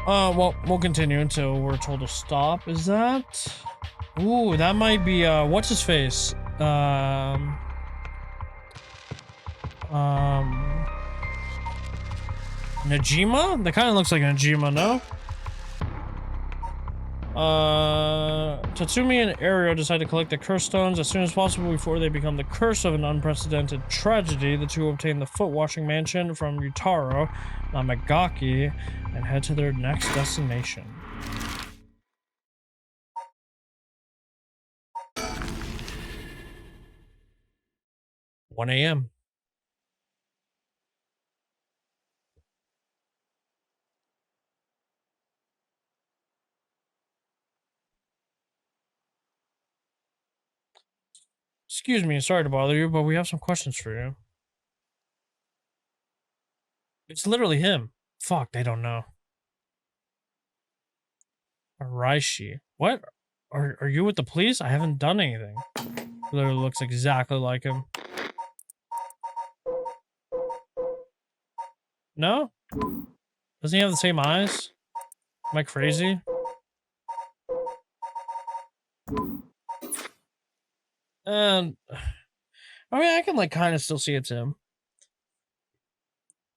Well, we'll continue until we're told to stop. Is that? Ooh, that might be, what's his face? Najima? That kind of looks like Najima, no? Tatsumi and Ario decide to collect the curse stones as soon as possible before they become the curse of an unprecedented tragedy. The two obtain the foot washing mansion from Yutaro Namagaki and head to their next destination. "1 a.m. Excuse me, sorry to bother you, but we have some questions for you." It's literally him. Fuck, they don't know. Araishi. What? Are you with the police? I haven't done anything. Literally looks exactly like him. No? Doesn't he have the same eyes? Am I crazy? And I mean, I can like kind of still see it's him.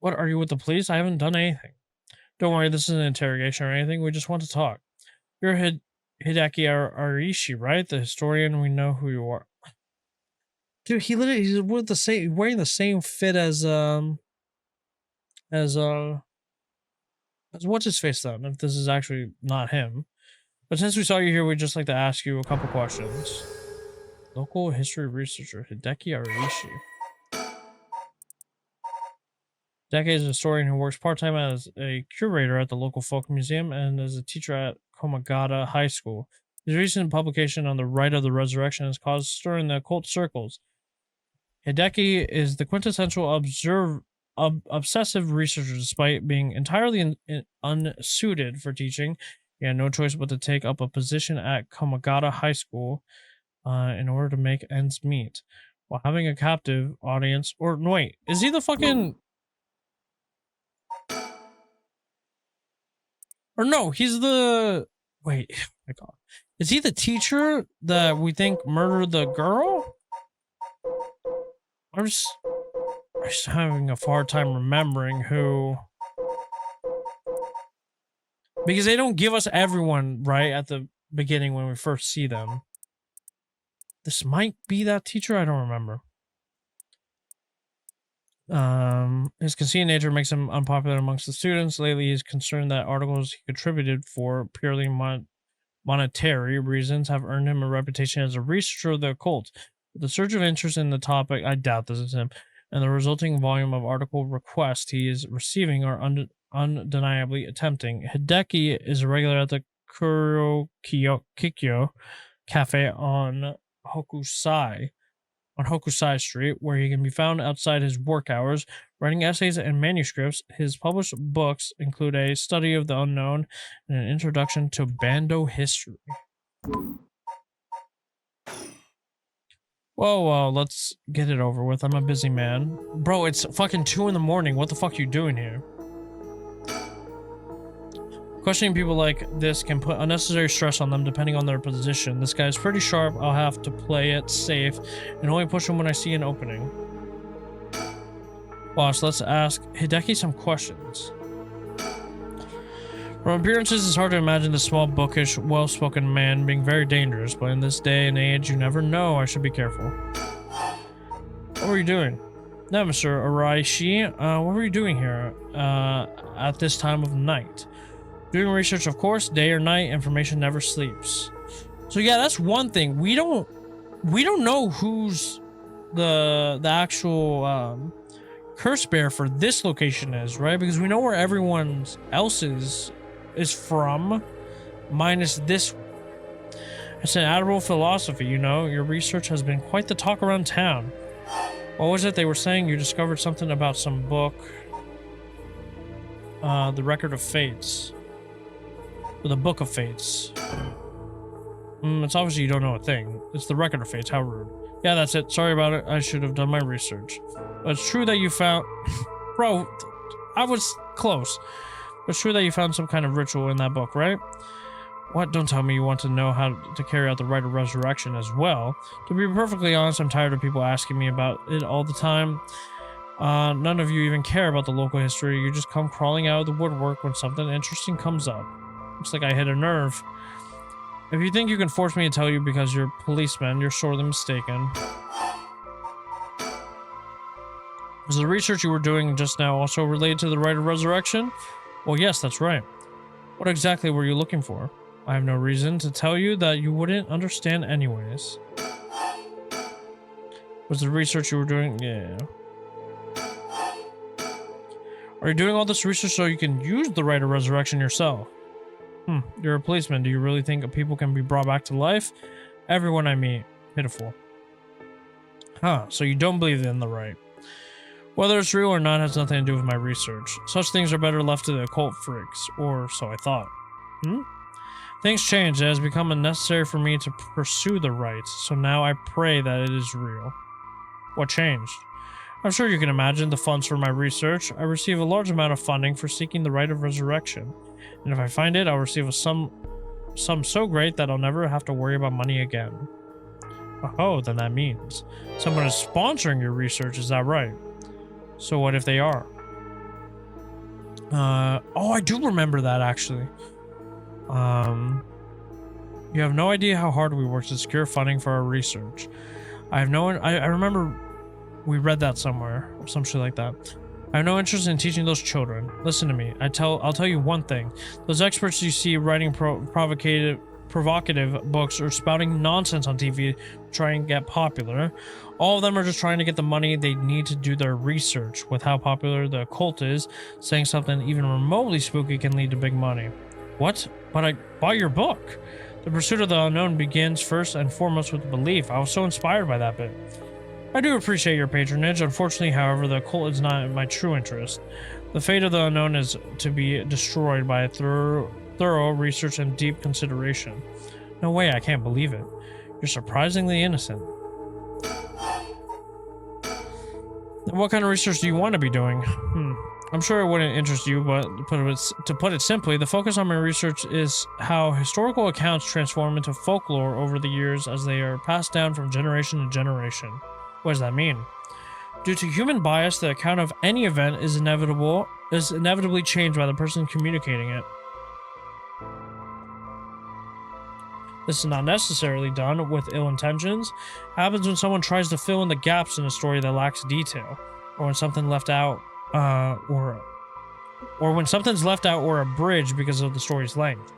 What, are you with the police? I haven't done anything. Don't worry, this isn't an interrogation or anything. We just want to talk. You're Hideki Arishi, right? The historian. We know who you are. Dude, he's with the same, wearing the same fit as as what's his face then? If this is actually not him. But since we saw you here, we'd just like to ask you a couple questions. Local history researcher Hideki Arishi. Hideki is a historian who works part-time as a curator at the local folk museum and as a teacher at Komagata High School. His recent publication on the rite of the resurrection has caused stir in the occult circles. Hideki is the quintessential obsessive researcher. Despite being entirely unsuited for teaching, he had no choice but to take up a position at Komagata High School in order to make ends meet, while having a captive audience. Or no, wait, is he the fucking... Or no, he's the... Wait, oh my god. Is he the teacher that we think murdered the girl? I'm just having a hard time remembering who... Because they don't give us everyone, right, at the beginning when we first see them. This might be that teacher, I don't remember. His conceited nature makes him unpopular amongst the students. Lately, he's concerned that articles he contributed for purely monetary reasons have earned him a reputation as a researcher of the occult. With the surge of interest in the topic, I doubt this is him, and the resulting volume of article requests he is receiving are undeniably tempting. Hideki is a regular at the Kikyo Cafe on Hokusai Street, where he can be found outside his work hours, writing essays and manuscripts. His published books include A Study of the Unknown and an Introduction to Bando History. Whoa, let's get it over with. I'm a busy man. Bro, it's fucking 2 in the morning. What the fuck are you doing here? Questioning people like this can put unnecessary stress on them depending on their position. This guy's pretty sharp. I'll have to play it safe and only push him when I see an opening. Boss, let's ask Hideki some questions. From appearances, it's hard to imagine this small, bookish, well-spoken man being very dangerous, but in this day and age, you never know. I should be careful. What were you doing? No, Mr. Araishi, what were you doing here at this time of night? Doing research, of course. Day or night, information never sleeps. So yeah, that's one thing. We don't know who's the actual curse bearer for this location is, right? Because we know where everyone else's is from, minus this one. It's an admirable philosophy, you know. Your research has been quite the talk around town. What was it they were saying? You discovered something about some book. The Record of Fates. Or the Book of Fates. It's obviously you don't know a thing. It's the Record of Fates, how rude. Yeah, that's it. Sorry about it. I should have done my research. But it's true that you found... Bro, I was close. It's true that you found some kind of ritual in that book, right? What? Don't tell me you want to know how to carry out the rite of resurrection as well. To be perfectly honest, I'm tired of people asking me about it all the time. None of you even care about the local history. You just come crawling out of the woodwork when something interesting comes up. Looks like I hit a nerve. If you think you can force me to tell you because you're policemen, you're sorely mistaken. Was the research you were doing just now also related to the rite of resurrection? Well, yes, that's right. What exactly were you looking for? I have no reason to tell you that you wouldn't understand anyways. Was the research you were doing? Yeah. Are you doing all this research so you can use the rite of resurrection yourself? You're a policeman. Do you really think people can be brought back to life? Everyone I meet. Pitiful. Huh, so you don't believe in the rite. Whether it's real or not has nothing to do with my research. Such things are better left to the occult freaks, or so I thought. Things changed. It has become unnecessary for me to pursue the rite, so now I pray that it is real. What changed? I'm sure you can imagine the funds for my research. I receive a large amount of funding for seeking the rite of resurrection, and if I find it, I'll receive a sum so great that I'll never have to worry about money again. Oh, then that means someone is sponsoring your research, is that right? So what if they are? Oh, I do remember that actually. You have no idea how hard we worked to secure funding for our research. I remember we read that somewhere or some shit like that. I have no interest in teaching those children. Listen to me. I'll tell you one thing. Those experts you see writing provocative books or spouting nonsense on TV to try and get popular, all of them are just trying to get the money they need to do their research. With how popular the occult is, saying something even remotely spooky can lead to big money. What? But I bought your book. The pursuit of the unknown begins first and foremost with belief. I was so inspired by that bit. I do appreciate your patronage. Unfortunately, however, the occult is not in my true interest. The fate of the unknown is to be destroyed by a thorough research and deep consideration. No way, I can't believe it. You're surprisingly innocent. What kind of research do you want to be doing? I'm sure it wouldn't interest you, but to put it simply, the focus on my research is how historical accounts transform into folklore over the years as they are passed down from generation to generation. What does that mean? Due to human bias, the account of any event is inevitably changed by the person communicating it. This is not necessarily done with ill intentions. It happens when someone tries to fill in the gaps in a story that lacks detail, or when something left out, or when something's left out or abridged because of the story's length,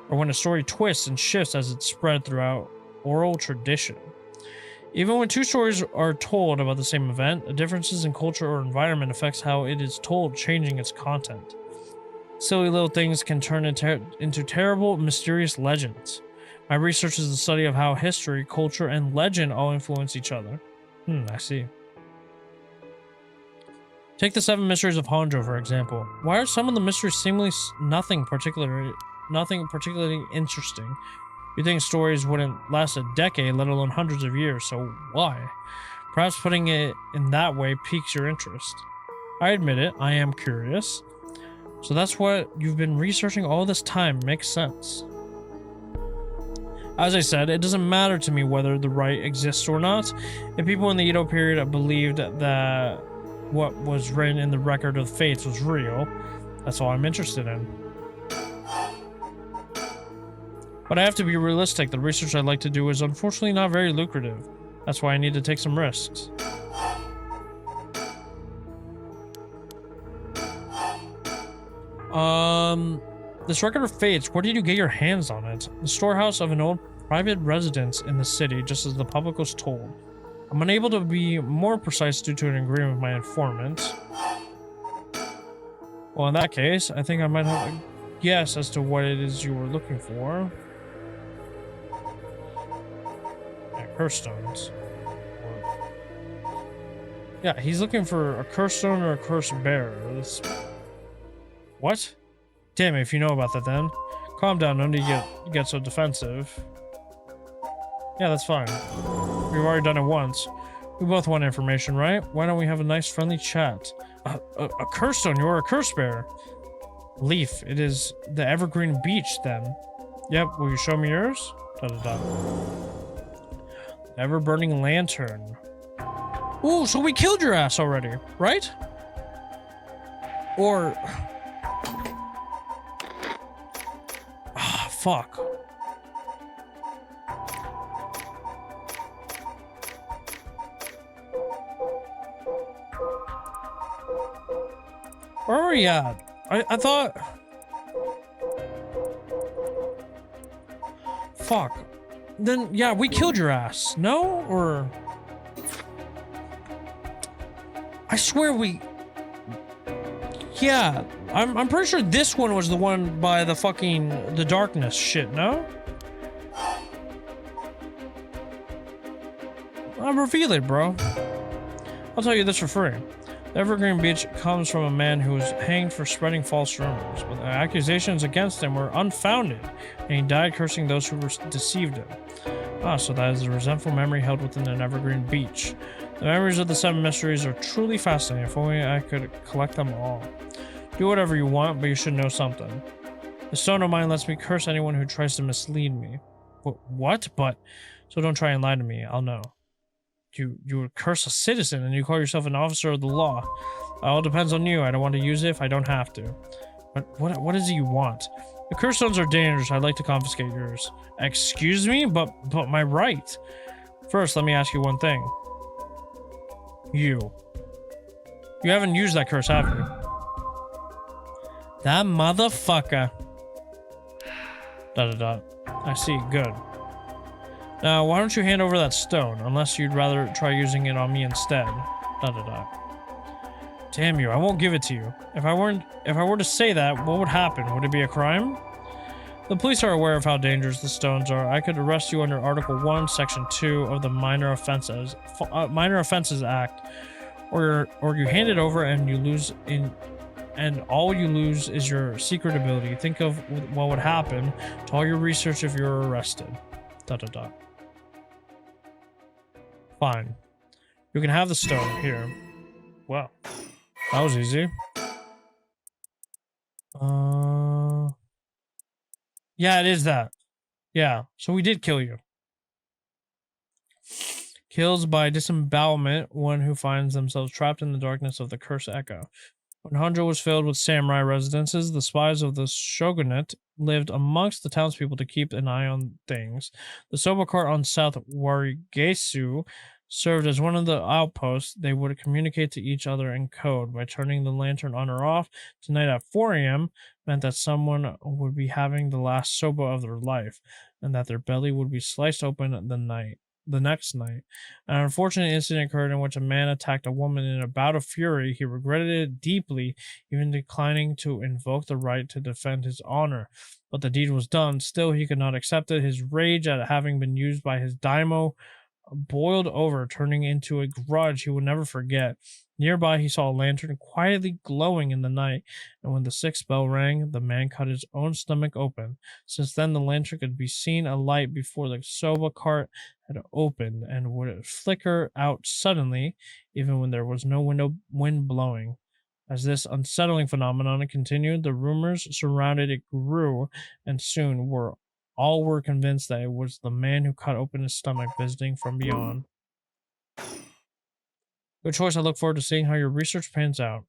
or when a story twists and shifts as it's spread throughout oral tradition. Even when two stories are told about the same event, the differences in culture or environment affects how it is told, changing its content. Silly little things can turn into terrible, mysterious legends. My research is the study of how history, culture, and legend all influence each other. I see. Take the Seven Mysteries of Honjo, for example. Why are some of the mysteries seemingly nothing particularly interesting? You think stories wouldn't last a decade, let alone hundreds of years, so why? Perhaps putting it in that way piques your interest. I admit it, I am curious. So that's what you've been researching all this time. Makes sense. As I said, it doesn't matter to me whether the rite exists or not. If people in the Edo period believed that what was written in the record of fates was real, that's all I'm interested in. But I have to be realistic. The research I'd like to do is unfortunately not very lucrative. That's why I need to take some risks. This record of fates, where did you get your hands on it? The storehouse of an old private residence in the city, just as the public was told. I'm unable to be more precise due to an agreement with my informant. Well, in that case, I think I might have a guess as to what it is you were looking for. Curse stones. Yeah, he's looking for a curse stone or a curse bearer. What? Damn it, if you know about that then. Calm down, no need to get so defensive. Yeah, that's fine. We've already done it once. We both want information, right? Why don't we have a nice friendly chat? A curse stone, you're a curse bearer. Leaf, it is the evergreen beach then. Yep, will you show me yours? Da da da. Ever-burning lantern. Ooh, so we killed your ass already, right? Or... Ah, fuck. Where are we at? I thought... Fuck. Then, yeah, we killed your ass. No? Or... I swear we... Yeah, I'm pretty sure this one was the one by the fucking... the darkness shit, no? I'll reveal it, bro. I'll tell you this for free. The Evergreen Beach comes from a man who was hanged for spreading false rumors, but the accusations against him were unfounded, and he died cursing those who deceived him. Ah, so that is a resentful memory held within an Evergreen Beach. The memories of the Seven Mysteries are truly fascinating. If only I could collect them all. Do whatever you want, but you should know something. The stone of mine lets me curse anyone who tries to mislead me. What? But... So don't try and lie to me. I'll know. You would curse a citizen and you call yourself an officer of the law. It all depends on you. I don't want to use it if I don't have to. But what is it you want? The curse stones are dangerous. I'd like to confiscate yours. Excuse me? But my right. First, let me ask you one thing. You haven't used that curse, have you? That motherfucker. I see. Good. Now, why don't you hand over that stone, unless you'd rather try using it on me instead. Damn you, I won't give it to you. If I were to say that, what would happen? Would it be a crime? The police are aware of how dangerous the stones are. I could arrest you under Article 1, Section 2 of the Minor Offenses Act, or you hand it over and and all you lose is your secret ability. Think of what would happen to all your research if you're arrested. Fine. You can have the stone here. Wow. That was easy. Yeah, it is that. Yeah, so we did kill you. Kills by disembowelment, one who finds themselves trapped in the darkness of the Cursed Echo. When Honjo was filled with samurai residences, the spies of the shogunate lived amongst the townspeople to keep an eye on things. The Soba Court on South Warigesu served as one of the outposts. They would communicate to each other in code. By turning the lantern on or off tonight at 4 a.m. meant that someone would be having the last soba of their life, and that their belly would be sliced open the next night. An unfortunate incident occurred in which a man attacked a woman in a bout of fury. He regretted it deeply, even declining to invoke the right to defend his honor. But the deed was done. Still, he could not accept it. His rage at having been used by his daimyo boiled over, turning into a grudge he would never forget. Nearby, he saw a lantern quietly glowing in the night, and when the sixth bell rang, the man cut his own stomach open. Since then, the lantern could be seen alight before the soba cart had opened, and would flicker out suddenly, even when there was no wind blowing. As this unsettling phenomenon continued, the rumors surrounding it grew, and soon all were convinced that it was the man who cut open his stomach visiting from beyond. Good choice. I look forward to seeing how your research pans out.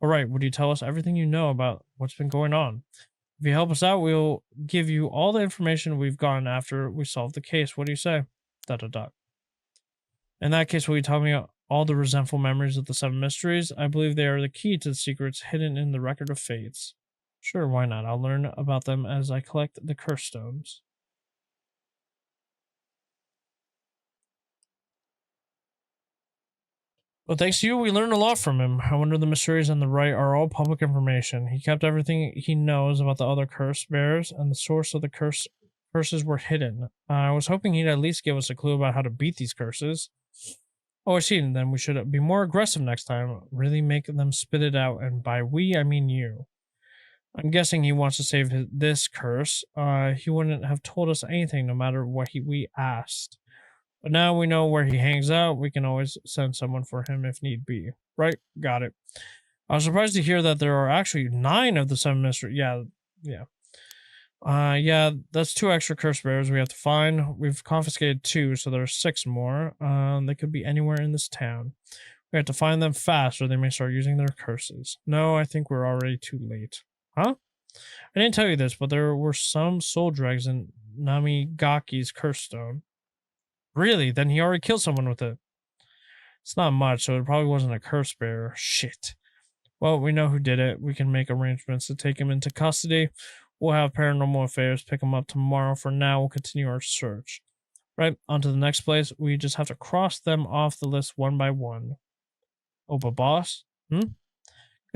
Alright, would you tell us everything you know about what's been going on? If you help us out, we'll give you all the information we've gotten after we solve the case. What do you say? In that case, will you tell me all the resentful memories of the Seven Mysteries? I believe they are the key to the secrets hidden in the Record of Fates. Sure, why not? I'll learn about them as I collect the curse stones. Well, thanks to you, we learned a lot from him. I wonder the mysteries on the right are all public information. He kept everything he knows about the other curse bearers, and the source of the curses were hidden. I was hoping he'd at least give us a clue about how to beat these curses. Oh, I see. Then we should be more aggressive next time. Really make them spit it out, and by we, I mean you. I'm guessing he wants to save this curse. He wouldn't have told us anything no matter what we asked. But now we know where he hangs out. We can always send someone for him if need be. Right? Got it. I was surprised to hear that there are actually 9 of the 7 mysteries. Yeah. Yeah, that's 2 extra curse bearers we have to find. We've confiscated 2, so there's 6 more. They could be anywhere in this town. We have to find them fast, or they may start using their curses. No, I think we're already too late. Huh? I didn't tell you this, but there were some soul dregs in Namigaki's curse stone. Really? Then he already killed someone with it. It's not much, so it probably wasn't a curse bearer. Shit. Well, we know who did it. We can make arrangements to take him into custody. We'll have Paranormal Affairs pick him up tomorrow. For now, we'll continue our search. Right, on to the next place. We just have to cross them off the list one by one. Oh, but boss? Good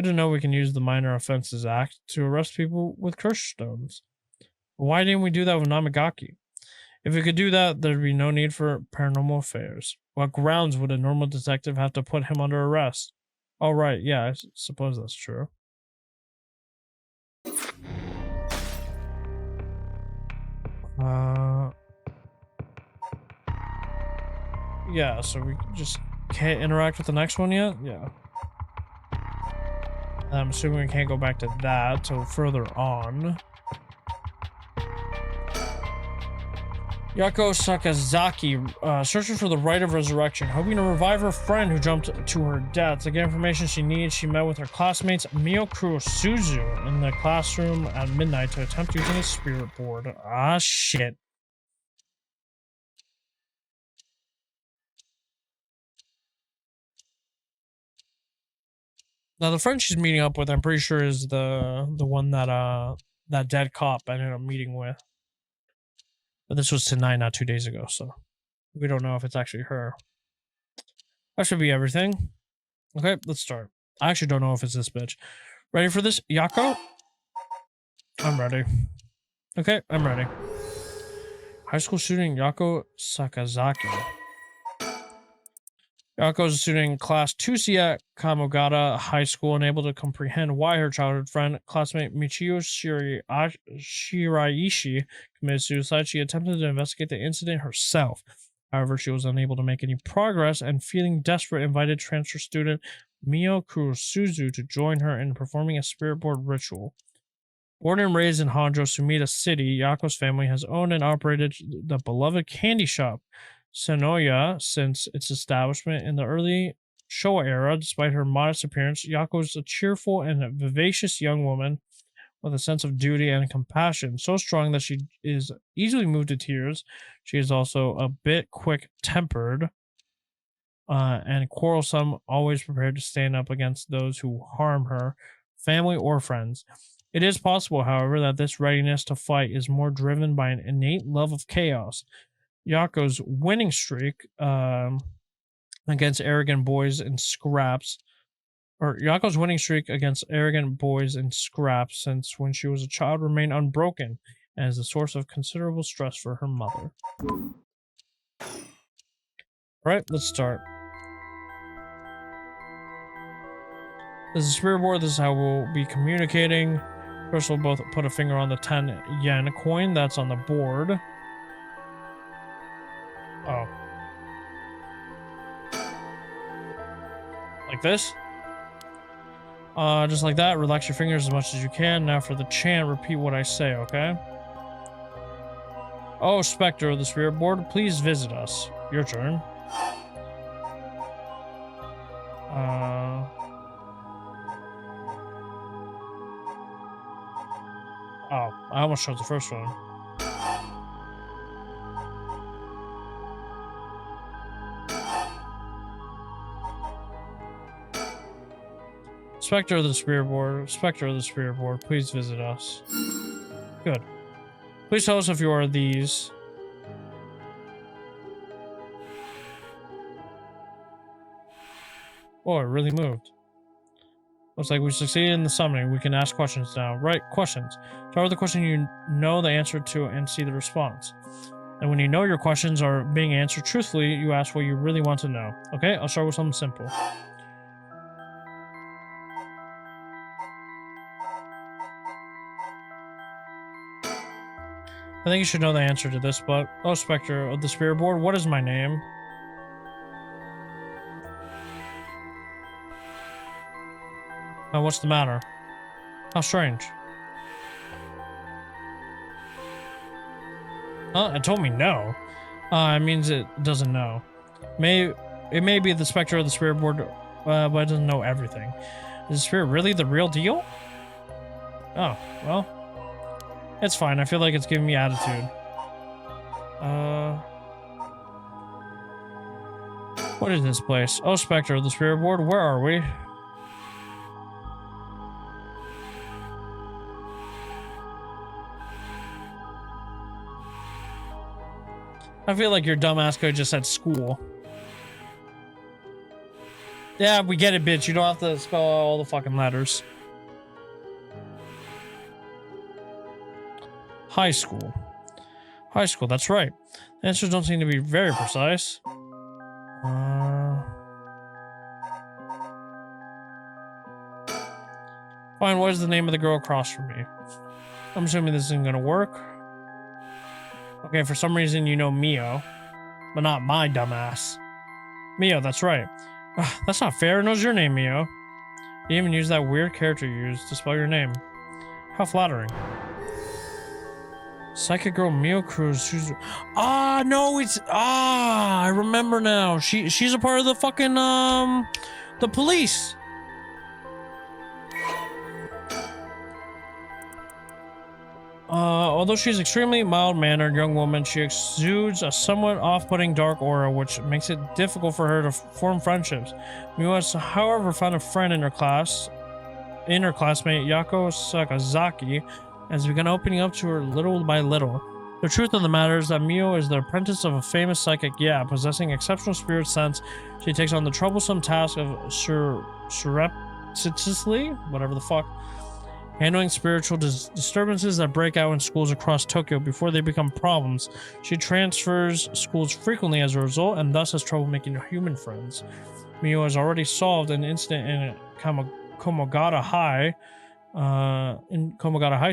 to know we can use the Minor Offenses Act to arrest people with curse stones. Why didn't we do that with Namigaki? If we could do that, there'd be no need for Paranormal Affairs. What grounds would a normal detective have to put him under arrest? Oh, right, yeah, I suppose that's true. Yeah, so we just can't interact with the next one yet? Yeah. I'm assuming we can't go back to that till further on. Yako Sakazaki, searching for the right of resurrection, hoping to revive her friend who jumped to her death. To get information she needs, she met with her classmates Miyokuro Suzu in the classroom at midnight to attempt using a spirit board. Ah, shit. Now, the friend she's meeting up with, I'm pretty sure is the one that that dead cop I ended up meeting with. But this was tonight, not 2 days ago, so we don't know if it's actually her. That should be everything. Okay, let's start. I actually don't know if it's this bitch. Ready for this, Yako? I'm ready. Okay, I'm ready. High school student Yako Sakazaki. Yako is a student in Class 2C at Kamogata High School, unable to comprehend why her childhood friend, classmate Michio Shiraishi, committed suicide. She attempted to investigate the incident herself. However, she was unable to make any progress, and feeling desperate, invited transfer student Mio Kurosuzu to join her in performing a spirit board ritual. Born and raised in Honjo, Sumida City, Yako's family has owned and operated the beloved candy shop Sonoya since its establishment in the early Showa era. Despite her modest appearance, Yako is a cheerful and vivacious young woman with a sense of duty and compassion, so strong that she is easily moved to tears. She is also a bit quick-tempered and quarrelsome, always prepared to stand up against those who harm her, family or friends. It is possible, however, that this readiness to fight is more driven by an innate love of chaos. Yako's winning streak against arrogant boys in scraps, Yako's winning streak against arrogant boys in scraps since when she was a child remained unbroken and is a source of considerable stress for her mother. Alright, let's start. This is a spirit board. This is how we'll be communicating. First, we'll both put a finger on the 10 yen coin that's on the board. Oh. Like this? Just like that. Relax your fingers as much as you can. Now for the chant, repeat what I say, okay? Oh, Spectre of the Spirit Board, please visit us. Your turn. Oh, I almost chose the first one. Spectre of the Spirit Board, please visit us. Good. Please tell us if you are these. Oh, it really moved. Looks like we succeeded in the summoning. We can ask questions now. Right, questions. Start with the question you know the answer to and see the response. And when you know your questions are being answered truthfully, you ask what you really want to know. Okay, I'll start with something simple. I think you should know the answer to this, but... Oh, Spectre of the Spirit Board, what is my name? Oh, what's the matter? How strange. Huh? It told me no. It means it doesn't know. It may be the specter of the spirit board, but it doesn't know everything. Is the spirit really the real deal? Oh, well. It's fine. I feel like it's giving me attitude. What is this place? Oh, specter of the spirit board, where are we? I feel like your dumbass could have just said school. Yeah, we get it, bitch. You don't have to spell out all the fucking letters. High school. High school, that's right. The answers don't seem to be very precise. Fine, what is the name of the girl across from me? I'm assuming this isn't gonna work. Okay, for some reason you know Mio, but not my dumbass. Mio, that's right. That's not fair. It knows your name, Mio. You even use that weird character you used to spell your name. How flattering. Psychic girl Mio Cruz. She's no, it's I remember now. She's a part of the fucking the police. Although she's extremely mild-mannered young woman, she exudes a somewhat off-putting dark aura, which makes it difficult for her to form friendships. Mio has, however, found a friend in her classmate Yako Sakazaki, and has begun opening up to her little by little. The truth of the matter is that Mio is the apprentice of a famous psychic, possessing exceptional spirit sense. She takes on the troublesome task of surreptitiously, whatever the fuck, handling spiritual disturbances that break out in schools across Tokyo before they become problems. She transfers schools frequently as a result, and thus has trouble making human friends. Mio has already solved an incident in Komogata High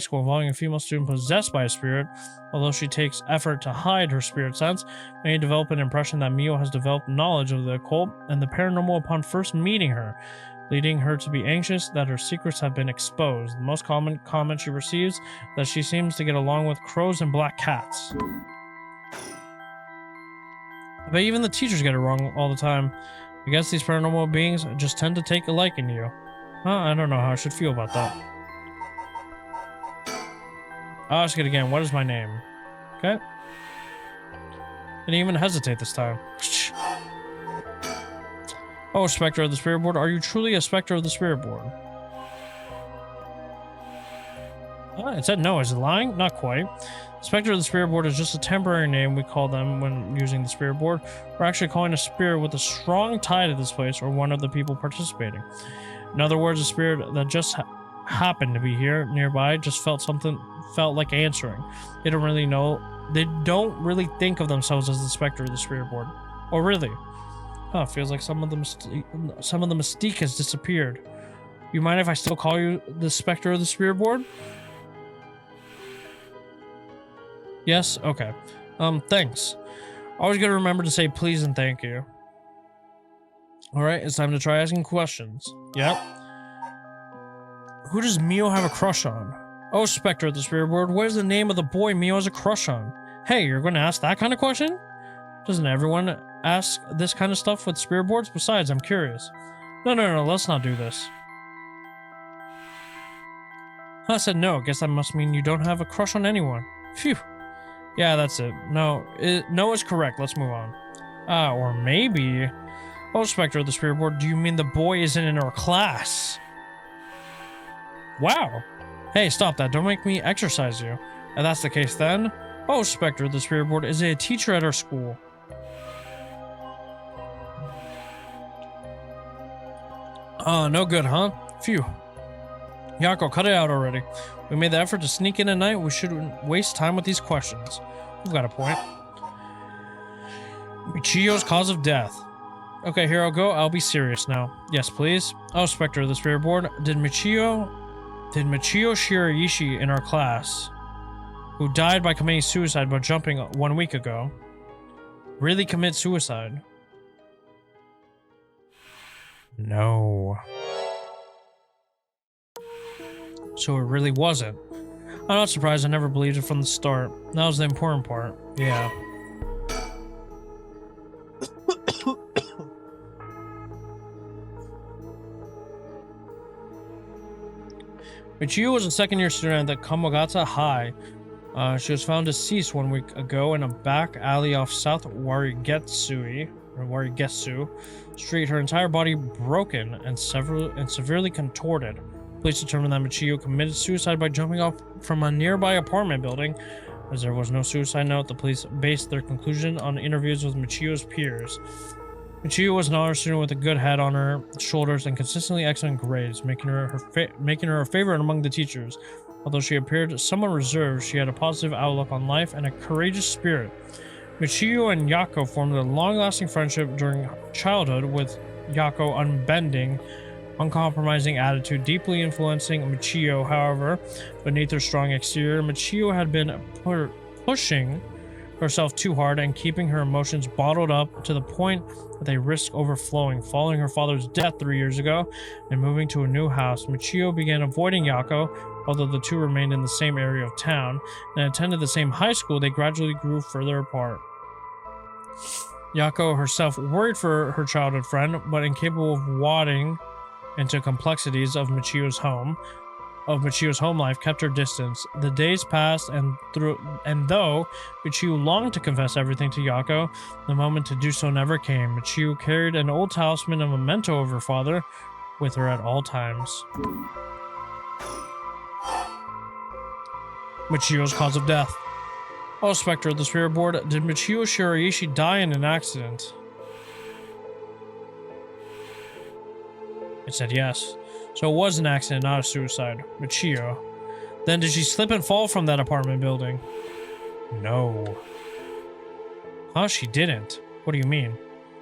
School involving a female student possessed by a spirit. Although she takes effort to hide her spirit sense, many develop an impression that Mio has developed knowledge of the occult and the paranormal upon first meeting her, leading her to be anxious that her secrets have been exposed. The most common comment she receives is that she seems to get along with crows and black cats. But even the teachers get it wrong all the time. I guess these paranormal beings just tend to take a liking to you. I don't know how I should feel about that. I'll ask it again. What is my name? Okay. Didn't even hesitate this time. Oh, Spectre of the Spirit Board, are you truly a Spectre of the Spirit Board? It said no. Is it lying? Not quite. Spectre of the Spirit Board is just a temporary name we call them when using the Spirit Board. We're actually calling a spirit with a strong tie to this place or one of the people participating. In other words, a spirit that just happened to be here nearby just felt like answering. They don't really think of themselves as the Spectre of the Spirit Board. Oh, really? It feels like some of the mystique has disappeared. You mind if I still call you the Spectre of the Spirit Board? Yes? Okay. Thanks. Always gotta remember to say please and thank you. Alright, it's time to try asking questions. Yep. Who does Mio have a crush on? Oh, Spectre of the Spirit Board, what is the name of the boy Mio has a crush on? Hey, you're gonna ask that kind of question? Doesn't everyone ask this kind of stuff with spirit boards? Besides, I'm curious. No, let's not do this. I said no. Guess that must mean you don't have a crush on anyone. Phew. Yeah, that's it. No is correct. Let's move on. Or maybe... Oh, Spectre of the Spirit Board, do you mean the boy isn't in our class? Wow. Hey, stop that. Don't make me exercise you. If that's the case then... Oh, Spectre of the Spirit Board, is it a teacher at our school? No good, huh? Phew. Yako, cut it out already. We made the effort to sneak in at night. We shouldn't waste time with these questions. You've got a point. Michio's cause of death. Okay, here I'll go. I'll be serious now. Yes, please. Oh, Spectre of the Spirit Board. Did Michio Shiraishi in our class, who died by committing suicide by jumping 1 week ago, really commit suicide? No. So it really wasn't. I'm not surprised. I never believed it from the start. That was the important part. Yeah. Michiyo was a second-year student at Kamogata High. She was found deceased 1 week ago in a back alley off South Warigetsu Street. Her entire body broken and severely contorted. Police determined that Michiyo committed suicide by jumping off from a nearby apartment building. As there was no suicide note, the police based their conclusion on interviews with Michiyo's peers. Michiyo was an honor student with a good head on her shoulders and consistently excellent grades, making her a favorite among the teachers. Although she appeared somewhat reserved, she had a positive outlook on life and a courageous spirit. Michiyo and Yako formed a long-lasting friendship during childhood, with Yako unbending, uncompromising attitude deeply influencing Michiyo. However, beneath her strong exterior, Michiyo had been pushing herself too hard and keeping her emotions bottled up to the point that they risked overflowing. Following her father's death 3 years ago and moving to a new house, Michiyo began avoiding Yako. Although the two remained in the same area of town and attended the same high school, they gradually grew further apart. Yako herself worried for her childhood friend, but incapable of wading into complexities of Michiyo's home life, kept her distance. The days passed, and though Michiyo longed to confess everything to Yako, the moment to do so never came. Michiyo carried an old talisman, a memento of her father, with her at all times. Michiyo's cause of death. Oh, Spectre of the Spirit Board, did Michiyo Shiraishi die in an accident? It said yes. So it was an accident, not a suicide. Michiyo. Then did she slip and fall from that apartment building? No. Huh? She didn't. What do you mean?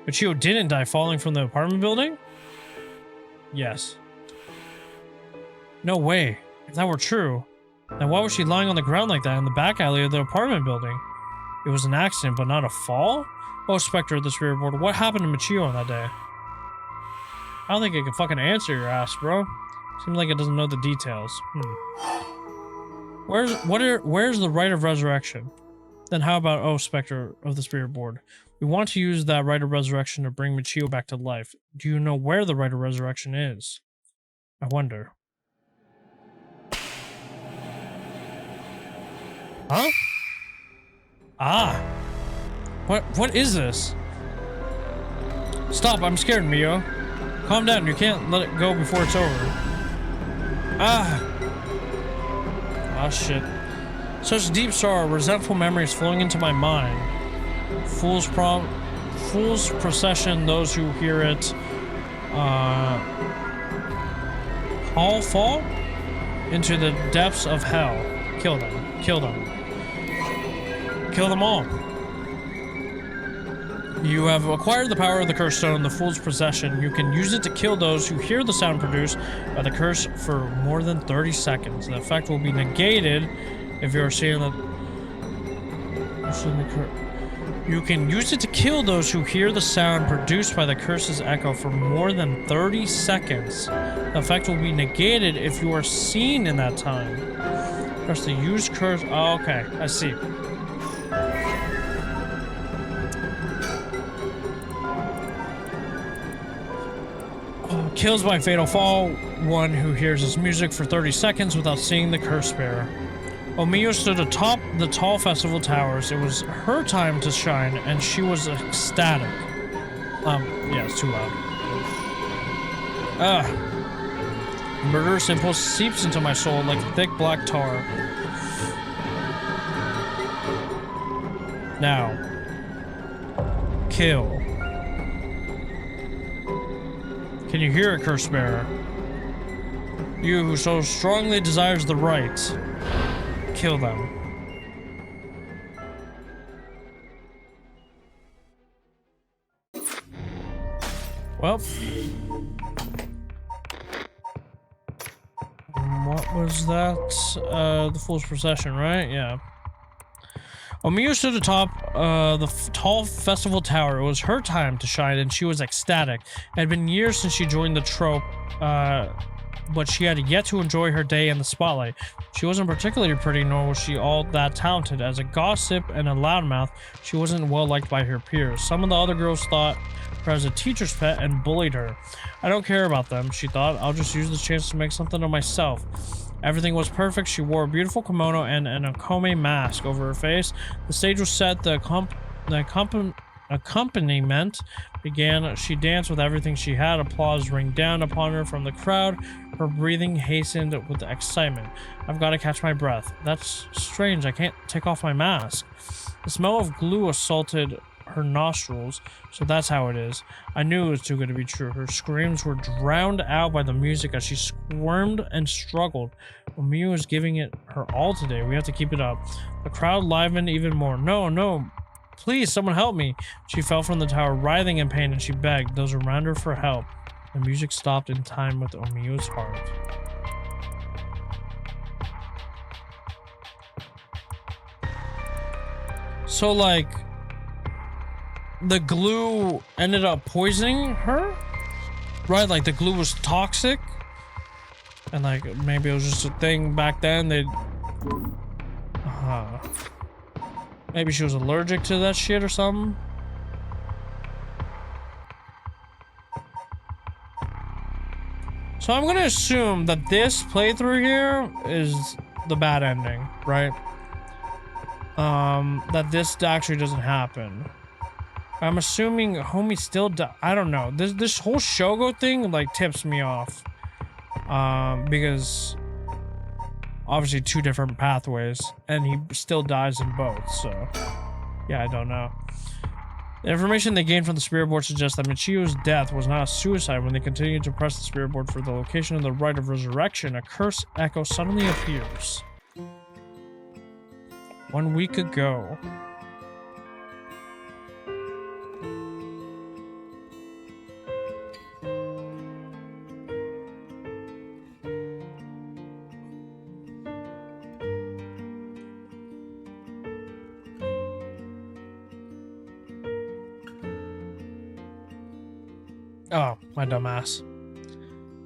Michiyo didn't die falling from the apartment building? Yes. No way. If that were true, then why was she lying on the ground like that in the back alley of the apartment building? It was an accident, but not a fall? Oh, Spectre of the Spirit Board, what happened to Michiyo on that day? I don't think it can fucking answer your ass, bro. Seems like it doesn't know the details. Where's the Rite of Resurrection? Then how about, oh, Spectre of the Spirit Board? We want to use that Rite of Resurrection to bring Michiyo back to life. Do you know where the Rite of Resurrection is? I wonder. Huh? Ah. What is this? Stop, I'm scared, Mio. Calm down, you can't let it go before it's over. Ah, shit. Such deep sorrow, resentful memories flowing into my mind. Fool's procession, those who hear it, all fall into the depths of hell. Kill them. Kill them. Kill them all. You have acquired the power of the curse stone, the Fool's Procession. You can use it to kill those who hear the sound produced by the curse for more than 30 seconds. The effect will be negated if you are seeing the... You can use it to kill those who hear the sound produced by the curse's echo for more than 30 seconds. The effect will be negated if you are seen in that time. Press the use curse... Oh, okay, I see. Kills by fatal fall one who hears his music for 30 seconds without seeing the curse bearer. Omiyo stood atop the tall festival towers. It was her time to shine, and she was ecstatic. Yeah, it's too loud. Murderous impulse seeps into my soul like thick black tar. Now. Kill. Can you hear it, curse bearer? You who so strongly desires the right, kill them. Well. What was that? The Fool's Procession, right? Yeah. Omiyo stood atop the tall festival tower. It was her time to shine, and she was ecstatic. It had been years since she joined the troop but she had yet to enjoy her day in the spotlight. She wasn't particularly pretty, nor was she all that talented. As a gossip and a loudmouth, she wasn't well liked by her peers. Some of the other girls thought her as a teacher's pet and bullied her. I don't care about them, she thought. I'll just use this chance to make something of myself. Everything was perfect. She wore a beautiful kimono and an akome mask over her face. The stage was set. The accompaniment began. She danced with everything she had. Applause rained down upon her from the crowd. Her breathing hastened with excitement. I've got to catch my breath. That's strange. I can't take off my mask. The smell of glue assaulted her nostrils, so that's how it is. I knew it was too good to be true. Her screams were drowned out by the music as she squirmed and struggled. Omiyu is giving it her all today. We have to keep it up. The crowd livened even more. No, please, someone help me. She fell from the tower, writhing in pain, and she begged those around her for help. The music stopped in time with Omiyu's heart. So, like, the glue ended up poisoning her, right? Like the glue was toxic, and like maybe it was just a thing back then. Maybe she was allergic to that shit or something. So I'm gonna assume that this playthrough here is the bad ending, right? That this actually doesn't happen. I'm assuming homie still I don't know. This whole Shogo thing like tips me off. Because obviously two different pathways and he still dies in both, so yeah, I don't know. The information they gained from the spirit board suggests that Michio's death was not a suicide. When they continued to press the spirit board for the location of the rite of resurrection, a curse echo suddenly appears. 1 week ago. Oh, my dumbass.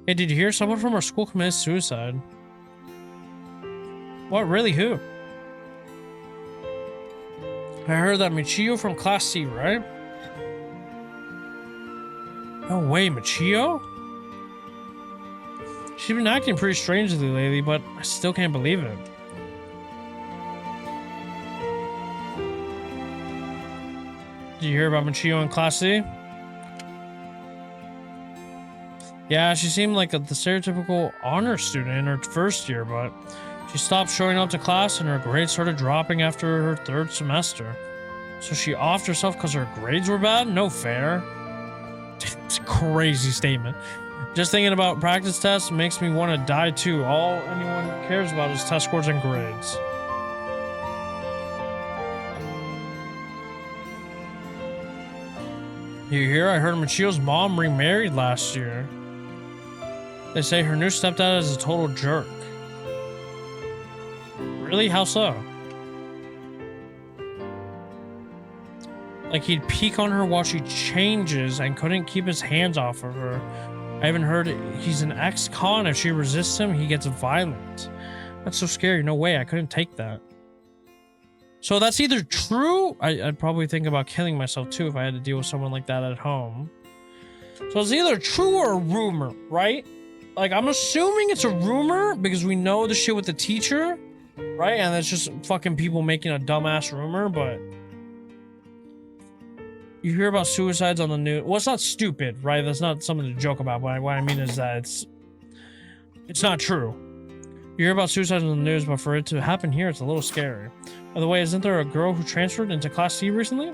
Hey, did you hear someone from our school committed suicide? What, really? Who? I heard that Michio from Class C, right? No way, Michio? She's been acting pretty strangely lately, but I still can't believe it. Did you hear about Michio in Class C? Yeah, she seemed like the stereotypical honor student in her first year, but she stopped showing up to class and her grades started dropping after her third semester. So she offed herself because her grades were bad? No fair. It's a crazy statement. Just thinking about practice tests makes me want to die too. All anyone cares about is test scores and grades. You hear? I heard Michio's mom remarried last year. They say her new stepdad is a total jerk. Really? How so? Like he'd peek on her while she changes and couldn't keep his hands off of her. I even heard he's an ex-con. If she resists him, he gets violent. That's so scary. No way. I couldn't take that. So that's either true. I'd probably think about killing myself too if I had to deal with someone like that at home. So it's either true or a rumor, right? Like, I'm assuming it's a rumor because we know the shit with the teacher, right? And it's just fucking people making a dumbass rumor, but you hear about suicides on the news. Well, it's not stupid, right? That's not something to joke about. But what I mean is that it's not true. You hear about suicides on the news, but for it to happen here, it's a little scary. By the way, isn't there a girl who transferred into Class C recently?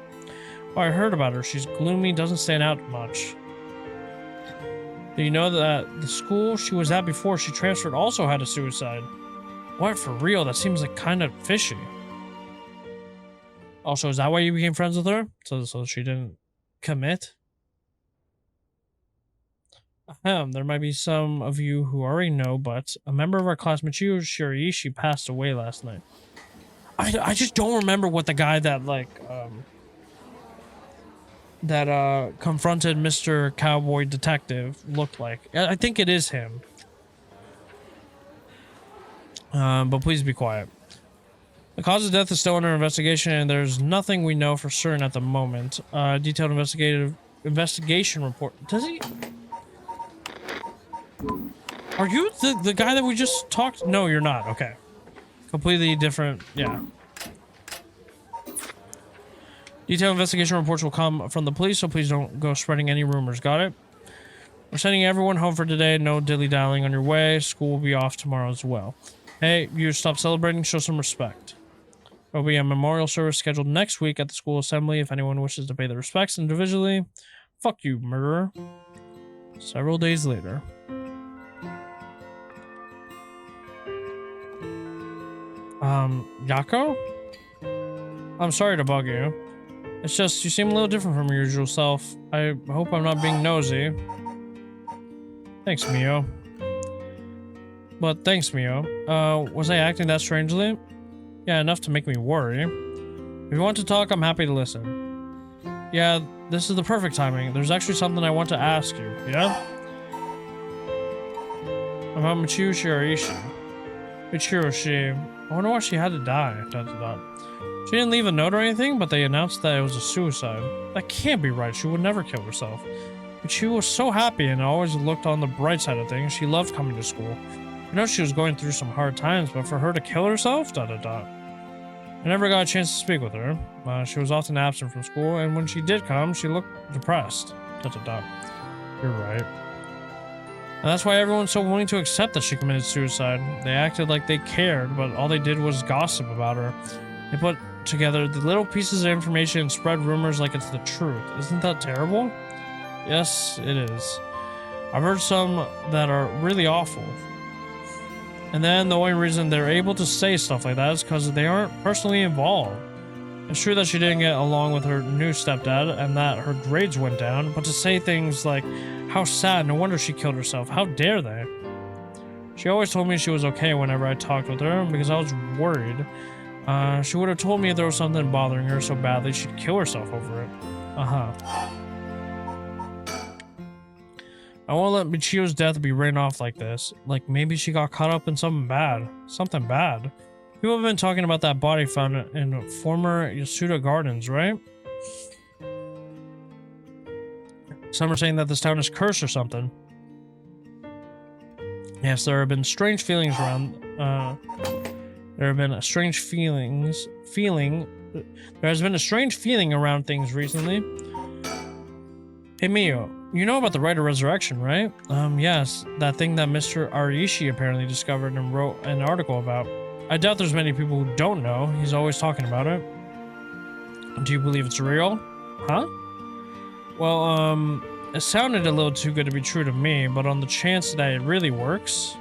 Oh, I heard about her. She's gloomy, doesn't stand out much. Do you know that the school she was at before she transferred also had a suicide? What, for real? That seems like kind of fishy. Also, is that why you became friends with her? So she didn't commit? There might be some of you who already know, but a member of our class, Michio Shiraishi, passed away last night. I just don't remember what the guy that, like, confronted Mr. Cowboy Detective looked like. I think it is him. But please be quiet. The cause of death is still under investigation, and there's nothing we know for certain at the moment. Detailed investigation report. Does he? Are you the guy that we just talked? No, you're not. Okay. Completely different. Yeah. Detailed investigation reports will come from the police, so please don't go spreading any rumors. Got it? We're sending everyone home for today. No dilly-dallying on your way. School will be off tomorrow as well. Hey, you stop celebrating. Show some respect. There will be a memorial service scheduled next week at the school assembly if anyone wishes to pay their respects individually. Fuck you, murderer. Several days later. Yako? I'm sorry to bug you. It's just, you seem a little different from your usual self. I hope I'm not being nosy. Thanks, Mio. But thanks, Mio. Was I acting that strangely? Yeah, enough to make me worry. If you want to talk, I'm happy to listen. Yeah, this is the perfect timing. There's actually something I want to ask you, yeah? About Michiru Shiraishi. Michiru, I wonder why she had to die. ... She didn't leave a note or anything, but they announced that it was a suicide. That can't be right. She would never kill herself. But she was so happy and always looked on the bright side of things. She loved coming to school. I know she was going through some hard times, but for her to kill herself? I never got a chance to speak with her. She was often absent from school, and when she did come, she looked depressed. You're right. And that's why everyone's so willing to accept that she committed suicide. They acted like they cared, but all they did was gossip about her. They put together the little pieces of information and spread rumors like it's the truth. Isn't that terrible? Yes, it is. I've heard some that are really awful. And then the only reason they're able to say stuff like that is because they aren't personally involved. It's true that she didn't get along with her new stepdad and that her grades went down, but to say things like, how sad, no wonder she killed herself, how dare they? She always told me she was okay whenever I talked with her because I was worried. She would have told me if there was something bothering her so badly she'd kill herself over it. I won't let Michiyo's death be written off like this. Like maybe she got caught up in something bad. Something bad. People have been talking about that body found in former Yasuda Gardens, right? Some are saying that this town is cursed or something. Yes, there have been strange feelings around, there has been a strange feeling around things recently. Hey Mio, you know about the Rite of Resurrection, right? Yes, that thing that Mr. Arishi apparently discovered and wrote an article about. I doubt there's many people who don't know. He's always talking about it. Do you believe it's real? Huh? Well, it sounded a little too good to be true to me, but on the chance that it really works,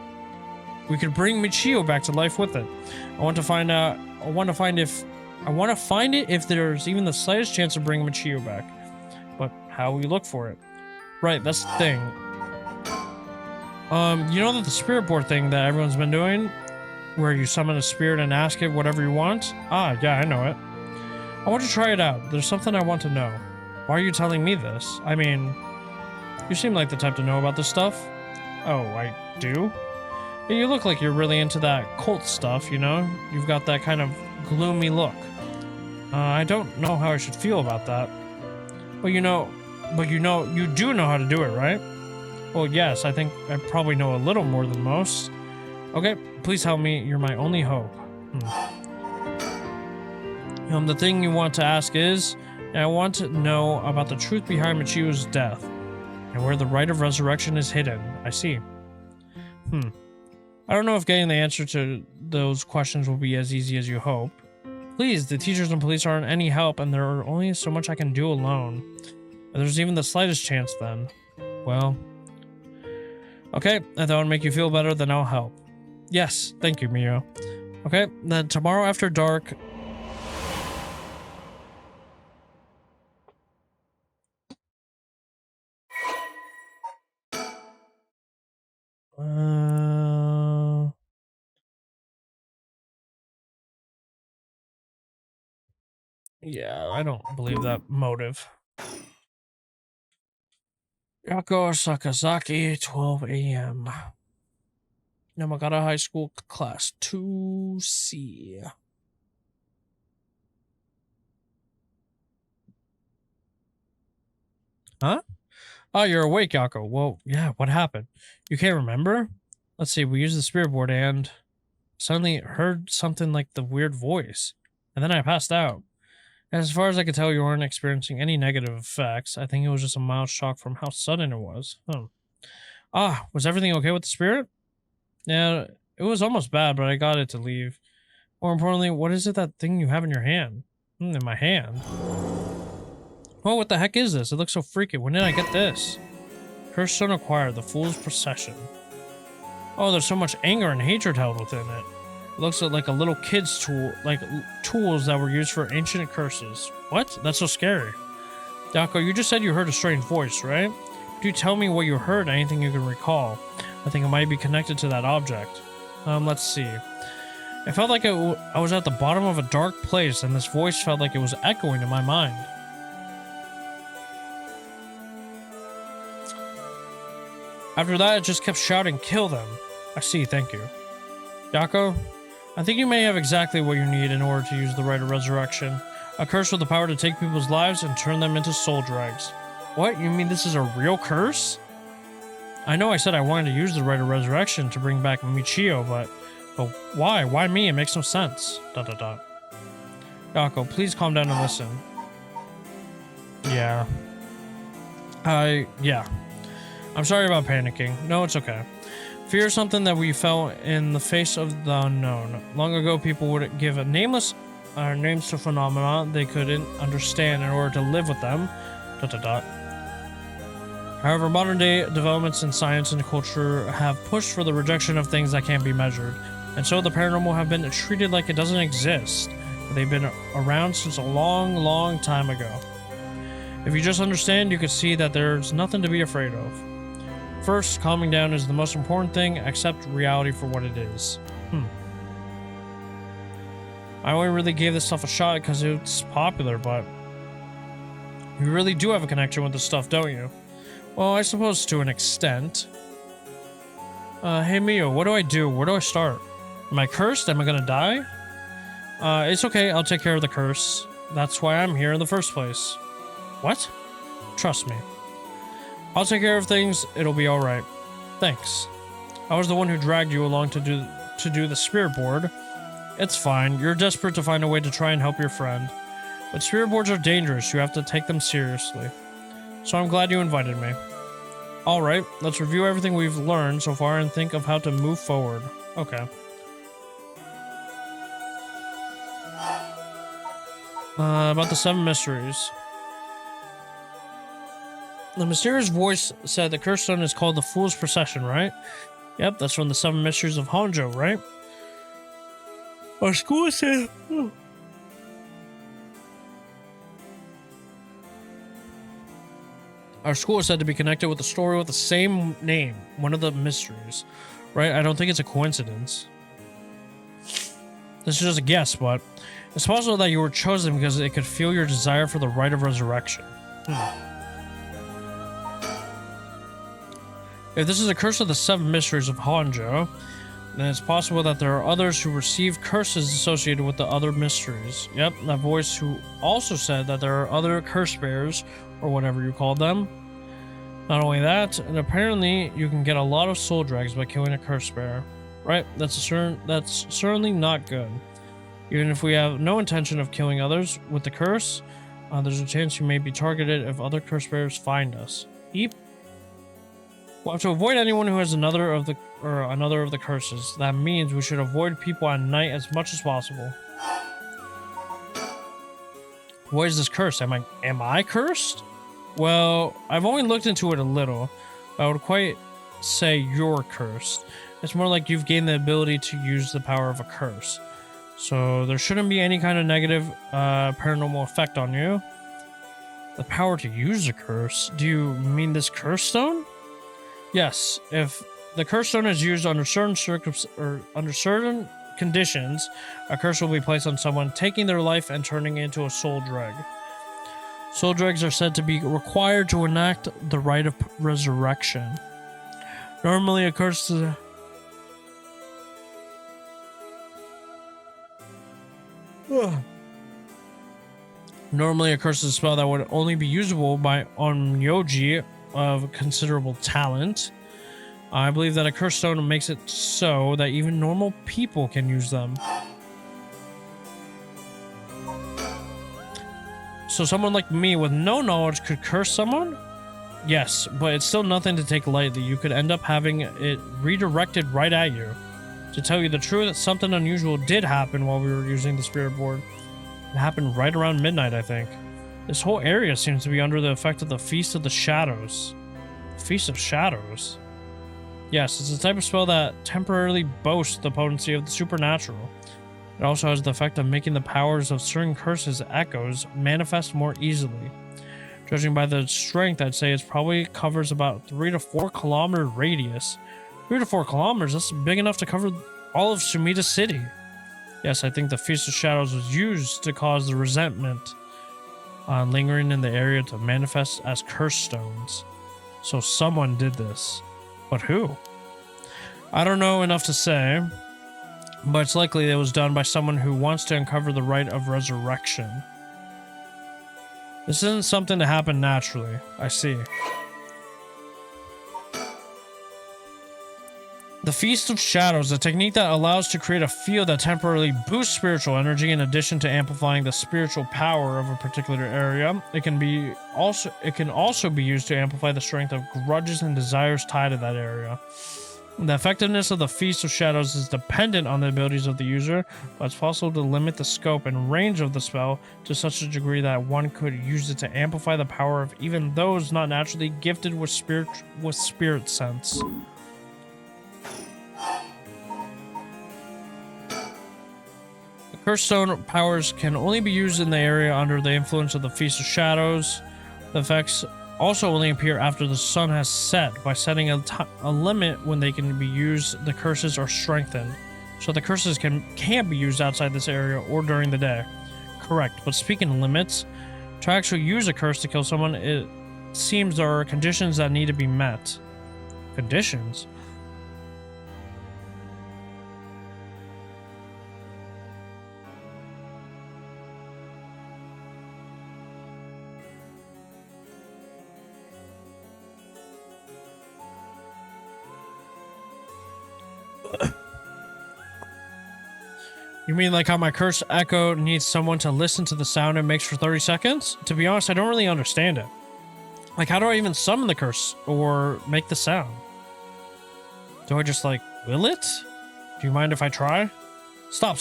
we could bring Michiyo back to life with it. I want to find it if there's even the slightest chance of bringing Michiyo back. But how will we look for it? Right, that's the thing. You know that the spirit board thing that everyone's been doing? Where you summon a spirit and ask it whatever you want? Ah, yeah, I know it. I want to try it out. There's something I want to know. Why are you telling me this? I mean, you seem like the type to know about this stuff. Oh, I do? Yeah, you look like you're really into that cult stuff, you know? You've got that kind of gloomy look. I don't know how I should feel about that. But you do know how to do it, right? Well, yes, I think I probably know a little more than most. Okay, please help me. You're my only hope. The thing you want to ask is, I want to know about the truth behind Michiyo's death and where the Rite of Resurrection is hidden. I see. I don't know if getting the answer to those questions will be as easy as you hope. Please, the teachers and police aren't any help, and there are only so much I can do alone. If there's even the slightest chance, then, well, okay, if that would make you feel better, then I'll help. Yes, thank you, Mio. Okay, then tomorrow after dark. Yeah, I don't believe that motive. Yako Sakazaki, 12 a.m. Yamagata High School Class 2C. Huh? Oh, you're awake, Yako. Well, yeah, what happened? You can't remember? Let's see, we used the spirit board and suddenly heard something like the weird voice. And then I passed out. As far as I could tell, you weren't experiencing any negative effects. I think it was just a mild shock from how sudden it was. Oh. Ah, was everything okay with the spirit? Yeah, it was almost bad, but I got it to leave. More importantly, what is it that thing you have in your hand? In my hand? Oh, what the heck is this? It looks so freaky. When did I get this? Cursed Stone acquired, the Fool's Procession. Oh, there's so much anger and hatred held within it. It looks like a little kid's tool, like tools that were used for ancient curses. What? That's so scary. Dako, you just said you heard a strange voice, right? Could you tell me what you heard, anything you can recall? I think it might be connected to that object. Let's see. I felt like I was at the bottom of a dark place, and this voice felt like it was echoing in my mind. After that, it just kept shouting, "Kill them." I see, thank you. Yako, I think you may have exactly what you need in order to use the Rite of Resurrection. A curse with the power to take people's lives and turn them into soul dregs. What? You mean this is a real curse? I know I said I wanted to use the Rite of Resurrection to bring back Michio, but why? Why me? It makes no sense. ... Yako, please calm down and listen. Yeah. Yeah. I'm sorry about panicking. No, it's okay. Fear is something that we felt in the face of the unknown. Long ago, people would give a names to phenomena they couldn't understand in order to live with them. ... However, modern day developments in science and culture have pushed for the rejection of things that can't be measured, and so the paranormal have been treated like it doesn't exist. They've been around since a long, long time ago. If you just understand, you can see that there's nothing to be afraid of. First, calming down is the most important thing. Accept reality for what it is. I only really gave this stuff a shot because it's popular, but you really do have a connection with this stuff, don't you? Well, I suppose to an extent. Hey Mio, what do I do? Where do I start? Am I cursed? Am I gonna die? It's okay, I'll take care of the curse. That's why I'm here in the first place. What? Trust me. I'll take care of things, it'll be alright. Thanks. I was the one who dragged you along to do the spirit board. It's fine, you're desperate to find a way to try and help your friend. But spirit boards are dangerous, you have to take them seriously. So I'm glad you invited me. Alright, let's review everything we've learned so far and think of how to move forward. Okay. About the Seven Mysteries. The mysterious voice said the cursed stone is called the Fool's Procession, right? Yep, that's from the Seven Mysteries of Honjo, right? Our school said... Our school is said to be connected with a story with the same name, one of the mysteries, right? I don't think it's a coincidence. This is just a guess, but it's possible that you were chosen because it could feel your desire for the Rite of Resurrection. If this is a curse of the Seven Mysteries of Honjo, then it's possible that there are others who receive curses associated with the other mysteries. Yep, that voice who also said that there are other curse bearers, or whatever you call them. Not only that, and apparently you can get a lot of soul drags by killing a curse bearer. Right, that's certainly not good. Even if we have no intention of killing others with the curse, there's a chance you may be targeted if other curse bearers find us. Eep. We'll have to avoid anyone who has another of the curses. That means we should avoid people at night as much as possible. What is this curse? Am I cursed? Well, I've only looked into it a little. I would quite say you're cursed. It's more like you've gained the ability to use the power of a curse. So there shouldn't be any kind of negative paranormal effect on you. The power to use a curse? Do you mean this curse stone? Yes, if the curse stone is used under certain conditions, a curse will be placed on someone, taking their life and turning into a soul dreg. Soul dregs are said to be required to enact the Rite of Resurrection. Normally, a curse Normally, a curse is a spell that would only be usable by onmyoji of considerable talent. I believe that a curse stone makes it so that even normal people can use them. So someone like me with no knowledge could curse someone? Yes, but it's still nothing to take lightly. You could end up having it redirected right at you. To tell you the truth, something unusual did happen while we were using the spirit board. It happened right around midnight, I think. This whole area seems to be under the effect of the Feast of the Shadows. Feast of Shadows? Yes, it's a type of spell that temporarily boasts the potency of the supernatural. It also has the effect of making the powers of certain curses echoes manifest more easily. Judging by the strength, I'd say it probably covers about 3 to 4 kilometer radius. 3 to 4 kilometers, that's big enough to cover all of Sumida City. Yes, I think the Feast of Shadows was used to cause the resentment lingering in the area to manifest as curse stones. So someone did this. But who? I don't know enough to say, but it's likely it was done by someone who wants to uncover the rite of resurrection. This isn't something to happen naturally. I see. The Feast of Shadows, a technique that allows to create a field that temporarily boosts spiritual energy in addition to amplifying the spiritual power of a particular area. It can also be used to amplify the strength of grudges and desires tied to that area. The effectiveness of the Feast of Shadows is dependent on the abilities of the user, but it's possible to limit the scope and range of the spell to such a degree that one could use it to amplify the power of even those not naturally gifted with spirit sense. The Curse Stone powers can only be used in the area under the influence of the Feast of Shadows. The effects also only appear after the sun has set. By setting a limit when they can be used, the curses are strengthened. So the curses can't be used outside this area or during the day. Correct, but speaking of limits, to actually use a curse to kill someone, it seems there are conditions that need to be met. Conditions? You mean like how my curse echo needs someone to listen to the sound it makes for 30 seconds? To be honest, I don't really understand it. Like, how do I even summon the curse or make the sound? Do I just, like, will it? Do you mind if I try? Stop.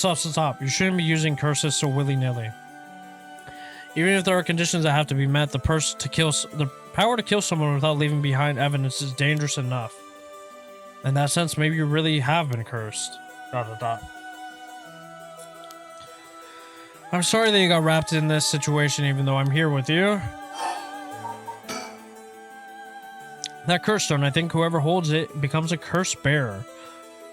You shouldn't be using curses so willy-nilly. Even if there are conditions that have to be met, the power to kill someone without leaving behind evidence is dangerous enough. In that sense, maybe you really have been cursed. ... I'm sorry that you got wrapped in this situation even though I'm here with you. That curse stone, I think whoever holds it becomes a curse bearer.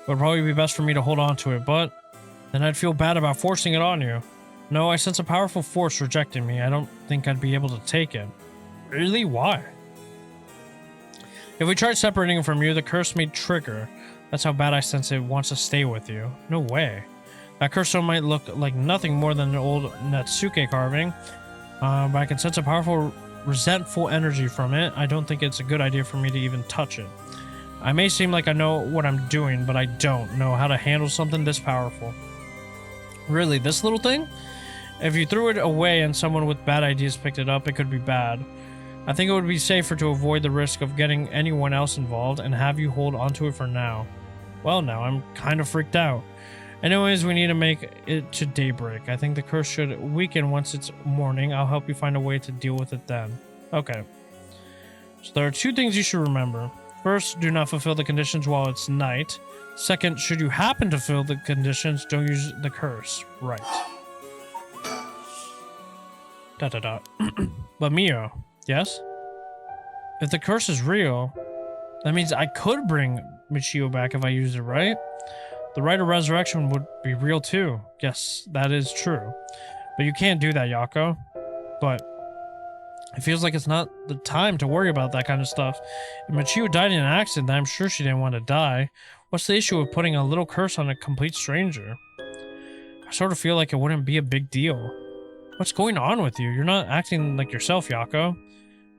It would probably be best for me to hold on to it, but then I'd feel bad about forcing it on you. No, I sense a powerful force rejecting me. I don't think I'd be able to take it. Really? Why? If we tried separating it from you, the curse may trigger. That's how bad I sense it wants to stay with you. No way. That curse stone might look like nothing more than an old Natsuke carving, but I can sense a powerful, resentful energy from it. I don't think it's a good idea for me to even touch it. I may seem like I know what I'm doing, but I don't know how to handle something this powerful. Really, this little thing? If you threw it away and someone with bad ideas picked it up, it could be bad. I think it would be safer to avoid the risk of getting anyone else involved and have you hold onto it for now. Well, now I'm kind of freaked out. Anyways, we need to make it to daybreak. I think the curse should weaken once it's morning. I'll help you find a way to deal with it then. Okay. So there are 2 things you should remember. First, do not fulfill the conditions while it's night. Second, should you happen to fulfill the conditions, don't use the curse. Right. ... But Mio, yes? If the curse is real, that means I could bring Michio back if I used it, right? The rite of resurrection would be real too. Yes, that is true. But you can't do that, Yako. But it feels like it's not the time to worry about that kind of stuff. If Michio died in an accident, I'm sure she didn't want to die. What's the issue with putting a little curse on a complete stranger? I sort of feel like it wouldn't be a big deal. What's going on with you? You're not acting like yourself, Yako.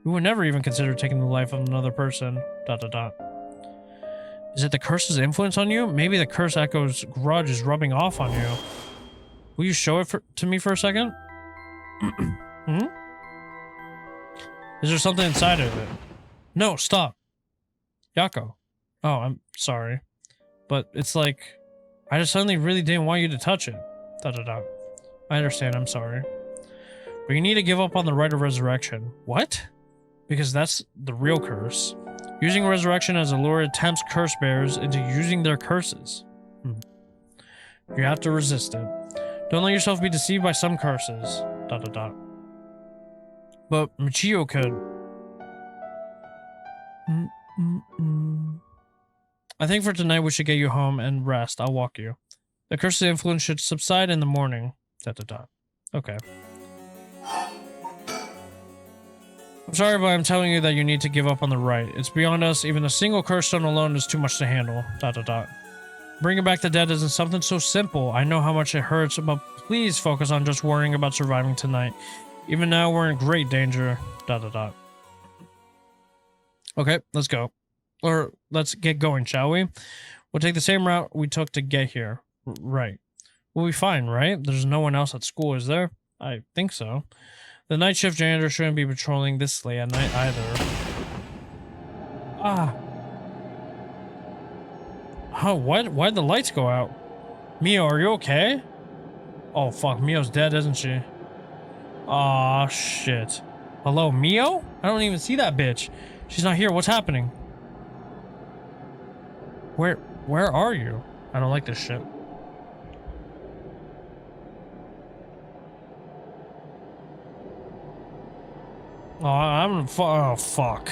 We would never even consider taking the life of another person. ... Is it the curse's influence on you? Maybe the curse echo's grudge is rubbing off on you. Will you show it to me for a second? Hmm? Is there something inside of it? No, stop. Yako. Oh, I'm sorry. But it's like, I just suddenly really didn't want you to touch it. ... I understand, I'm sorry. But you need to give up on the right of resurrection. What? Because that's the real curse. Using resurrection as a lure tempts curse bearers into using their curses. You have to resist it. Don't let yourself be deceived by some curses. ... But Michio could. I think for tonight we should get you home and rest. I'll walk you. The curse's influence should subside in the morning. ... Okay. I'm sorry, but I'm telling you that you need to give up on the right. It's beyond us. Even a single curse stone alone is too much to handle. ... Bringing back the dead isn't something so simple. I know how much it hurts, but please focus on just worrying about surviving tonight. Even now, we're in great danger. ... Okay, let's go. Or let's get going, shall we? We'll take the same route we took to get here. Right. We'll be fine, right? There's no one else at school, is there? I think so. The night shift janitor shouldn't be patrolling this late at night either. Ah. Huh, what? Why'd the lights go out? Mio, are you okay? Oh, fuck. Mio's dead, isn't she? Aw, shit. Hello, Mio? I don't even see that bitch. She's not here. What's happening? Where are you? I don't like this shit. Oh, oh, fuck.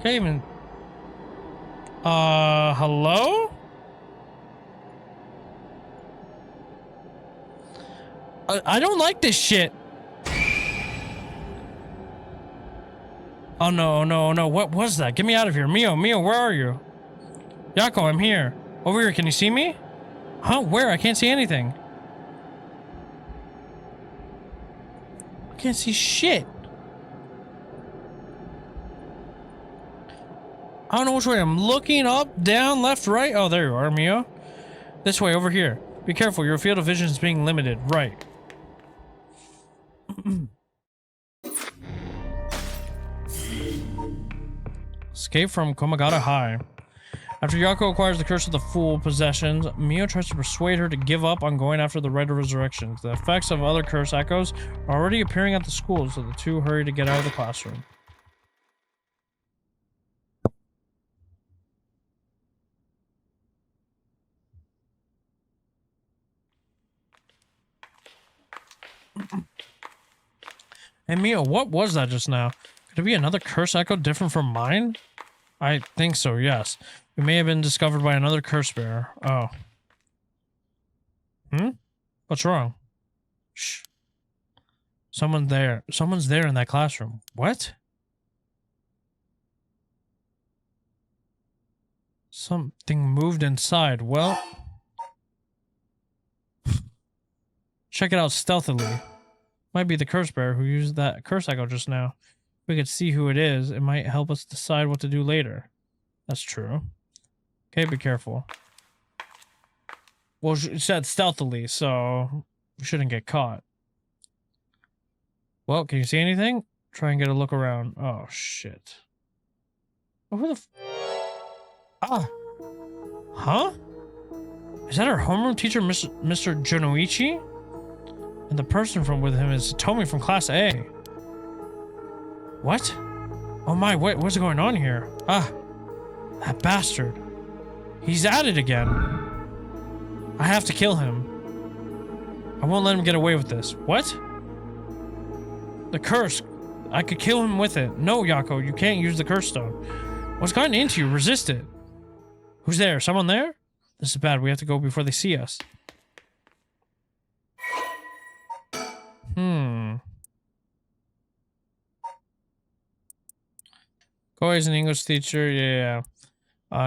Can't even... hello? I don't like this shit. Oh, no, no, no. What was that? Get me out of here. Mio, where are you? Yako, I'm here. Over here, can you see me? Huh? Where? I can't see anything. I can't see shit. I don't know which way I'm looking. Up, down, left, right. Oh, there you are, Mio. This way, over here. Be careful, your field of vision is being limited. Right. Escape from Komagata High. After Yako acquires the Curse of the Fool possessions, Mio tries to persuade her to give up on going after the Rite of Resurrection. The effects of other curse echoes are already appearing at the school, so the two hurry to get out of the classroom. Hey Mio, what was that just now? Could it be another curse echo different from mine? I think so, yes. It may have been discovered by another curse bearer. Oh. What's wrong? Shh. Someone's there. Someone's there in that classroom. What? Something moved inside. Well... check it out stealthily. Might be the curse bearer who used that curse echo just now. If we could see who it is, it might help us decide what to do later. That's true. Okay, be careful. Well, it said stealthily, so we shouldn't get caught. Well, can you see anything? Try and get a look around. Oh, shit. Oh, who the ah! Huh? Is that our homeroom teacher, Mr. Jonoichi? And the person with him is Tomi from Class A. What? Oh my, what's going on here? Ah, that bastard. He's at it again. I have to kill him. I won't let him get away with this. What? The curse. I could kill him with it. No, Yako, you can't use the curse stone. What's gotten into you? Resist it. Who's there? Someone there? This is bad. We have to go before they see us. Kohei's an English teacher. Yeah.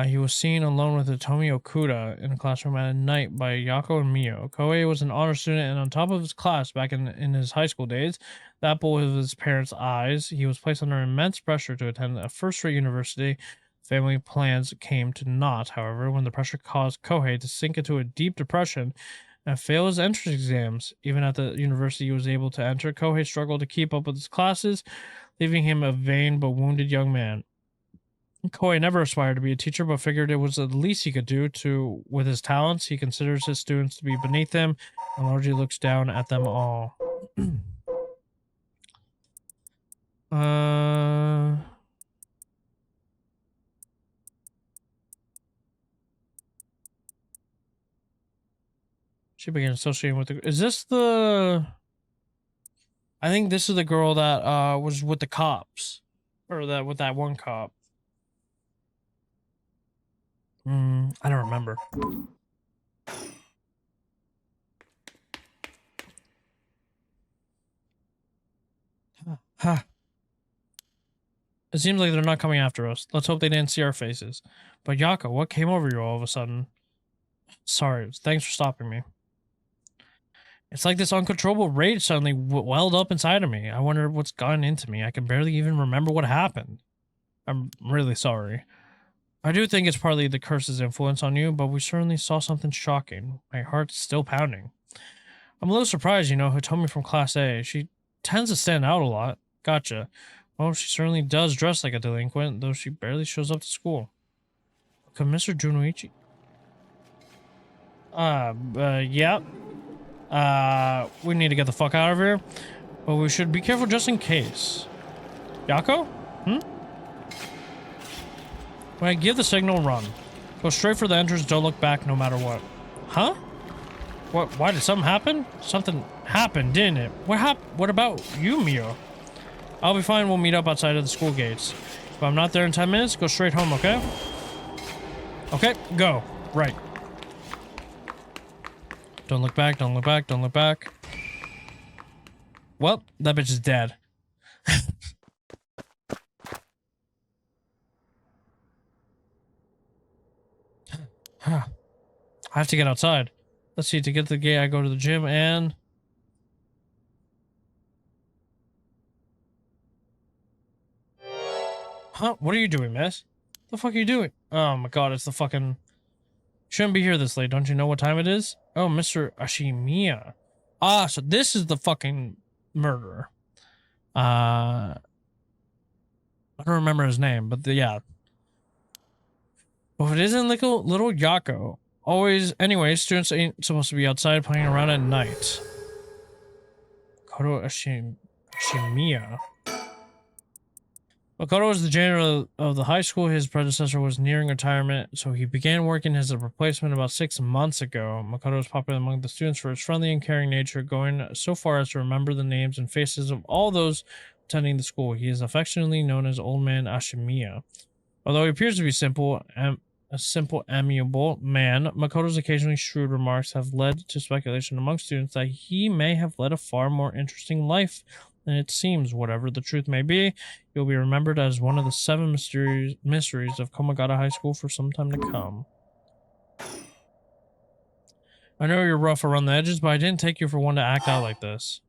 He was seen alone with Hitomi Okuda in a classroom at night by Yako and Mio. Kohei was an honor student and on top of his class back in his high school days. The apple of his parents' eyes. He was placed under immense pressure to attend a first-rate university. Family plans came to naught, however, when the pressure caused Kohei to sink into a deep depression and fail his entrance exams. Even at the university he was able to enter, Kohei struggled to keep up with his classes, leaving him a vain but wounded young man. Kohei never aspired to be a teacher, but figured it was the least he could do to with his talents. He considers his students to be beneath him and largely looks down at them all. She began associating with the. Is this the? I think this is the girl that was with the cops, or that with that one cop. I don't remember. Huh. It seems like they're not coming after us. Let's hope they didn't see our faces. But Yako, what came over you all of a sudden? Sorry, thanks for stopping me. It's like this uncontrollable rage suddenly welled up inside of me. I wonder what's gotten into me. I can barely even remember what happened. I'm really sorry. I do think it's partly the curse's influence on you, but we certainly saw something shocking. My heart's still pounding. I'm a little surprised, you know, Hitomi from Class A. She tends to stand out a lot. Gotcha. Well, she certainly does dress like a delinquent, though she barely shows up to school. Could Mr. Junoichi? Yeah. We need to get the fuck out of here. But we should be careful just in case. Yako? When I give the signal, run. Go straight for the entrance, don't look back no matter what. Huh? What? Why did something happen? Something happened, didn't it? What about you, Mio? I'll be fine, we'll meet up outside of the school gates. If I'm not there in 10 minutes, go straight home, okay? Okay, go. Right. Don't look back, don't look back, don't look back. Well, that bitch is dead. I have to get outside. Let's see, to get to the gate, I go to the gym and... Huh? What are you doing, miss? The fuck are you doing? Oh my god, it's the fucking... Shouldn't be here this late. Don't you know what time it is? Oh, Mr. Ashimiya. Ah, so this is the fucking murderer. I don't remember his name, but yeah. Well, if it isn't little Yako. Always, anyway, students ain't supposed to be outside playing around at night. Koto Ashimiya. Makoto was the janitor of the high school. His predecessor was nearing retirement, so he began working as a replacement about 6 months ago. Makoto was popular among the students for his friendly and caring nature, going so far as to remember the names and faces of all those attending the school. He is affectionately known as Old Man Ashimiya. Although he appears to be a simple, amiable man, Makoto's occasionally shrewd remarks have led to speculation among students that he may have led a far more interesting life than it seems. Whatever the truth may be, he'll be remembered as one of the 7 mysteries of Komagata High School for some time to come. I know you're rough around the edges, but I didn't take you for one to act out like this.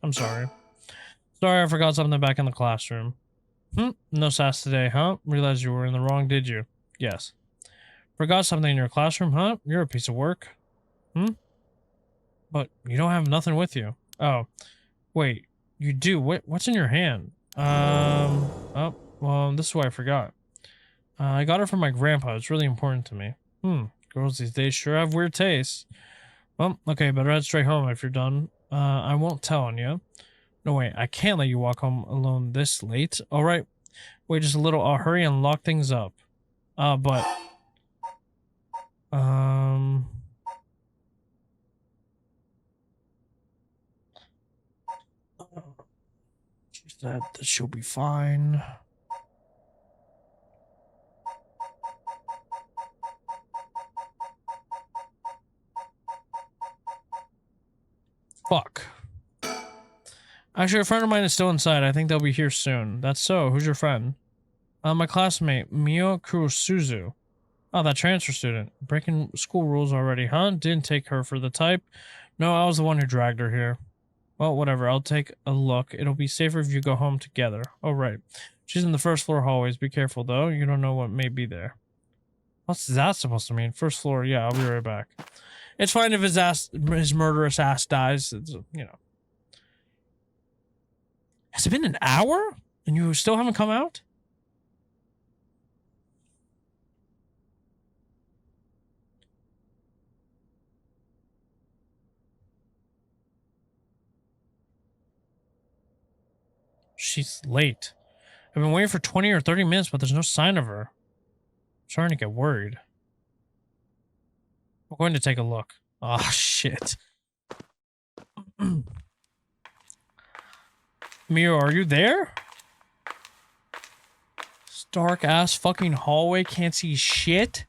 I'm sorry. Sorry, I forgot something back in the classroom. No sass today, huh? Realized you were in the wrong, did you? Yes. Forgot something in your classroom, huh? You're a piece of work. But you don't have nothing with you. Oh. Wait, you do? What's in your hand? Oh, well, this is what I forgot. I got it from my grandpa. It's really important to me. Girls these days sure have weird tastes. Well, okay, better head straight home if you're done. I won't tell on you. No, wait, I can't let you walk home alone this late. All right, wait just a little. I'll hurry and lock things up. But... She said that she'll be fine. Fuck. Actually, a friend of mine is still inside. I think they'll be here soon. That's so. Who's your friend? My classmate, Mio Kurosuzu. Oh, that transfer student. Breaking school rules already, huh? Didn't take her for the type. No, I was the one who dragged her here. Well, whatever. I'll take a look. It'll be safer if you go home together. Oh, right. She's in the first floor hallways. Be careful, though. You don't know what may be there. What's that supposed to mean? First floor. Yeah, I'll be right back. It's fine if his murderous ass dies. It's, you know. Has it been an hour? And you still haven't come out? She's late. I've been waiting for 20 or 30 minutes, but there's no sign of her. I'm starting to get worried. I'm going to take a look. Oh, shit. Mio, are you there? This dark ass fucking hallway, can't see shit.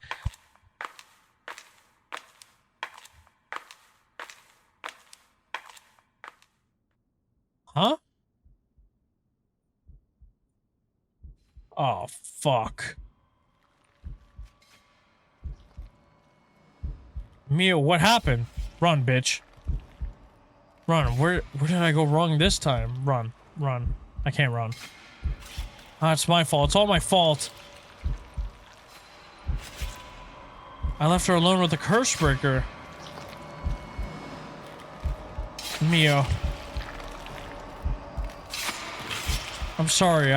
Huh? Oh, fuck. Mio, what happened? Run, bitch. Run. Where did I go wrong this time? Run. Run. I can't run. Ah, it's my fault. It's all my fault. I left her alone with the curse breaker. Mio. I'm sorry,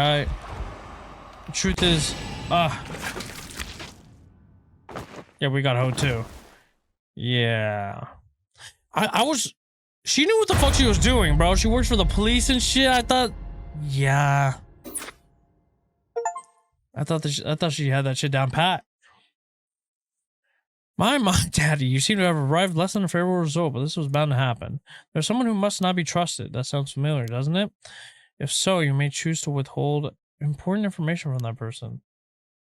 the truth is, yeah, we got Ho too. Yeah. She knew what the fuck she was doing, bro. She works for the police and shit. I thought, yeah. I thought she had that shit down pat. My daddy, you seem to have arrived less than a favorable result, but this was bound to happen. There's someone who must not be trusted. That sounds familiar, doesn't it? If so, you may choose to withhold important information from that person.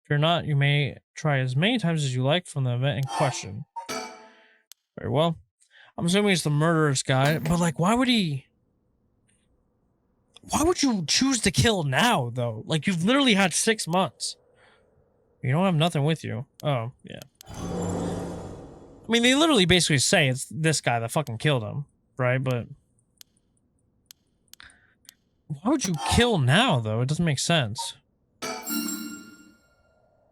If you're not, you may try as many times as you like from the event in question. Very well. I'm assuming it's the murderous guy, but like, why would you choose to kill now, though? Like, you've literally had 6 months. You don't have nothing with you. Oh, yeah. I mean, they literally basically say it's this guy that fucking killed him, right? But why would you kill now, though? It doesn't make sense. All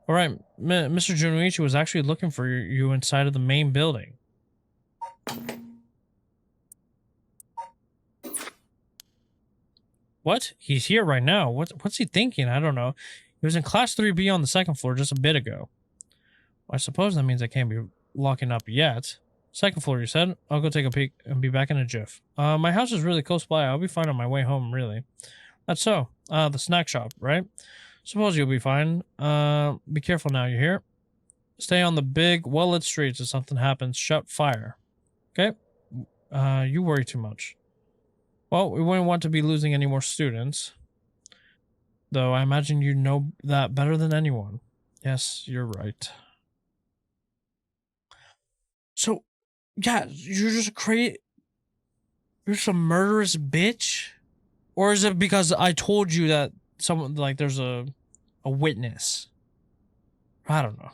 right, Mr. Junichi was actually looking for you inside of the main building. What? He's here right now. What's he thinking? I don't know. He was in class 3B on the second floor just a bit ago. Well, I suppose that means I can't be locking up yet. Second floor, you said? I'll go take a peek and be back in a jiff. My house is really close by. I'll be fine on my way home, really. That's so. The snack shop, right? Suppose you'll be fine. Be careful now, you hear? Stay on the big, well-lit streets. If something happens, shout fire. Okay? You worry too much. Well, we wouldn't want to be losing any more students. Though I imagine you know that better than anyone. Yes, you're right. So, yeah, you're some murderous bitch? Or is it because I told you that someone, like, there's a witness? I don't know.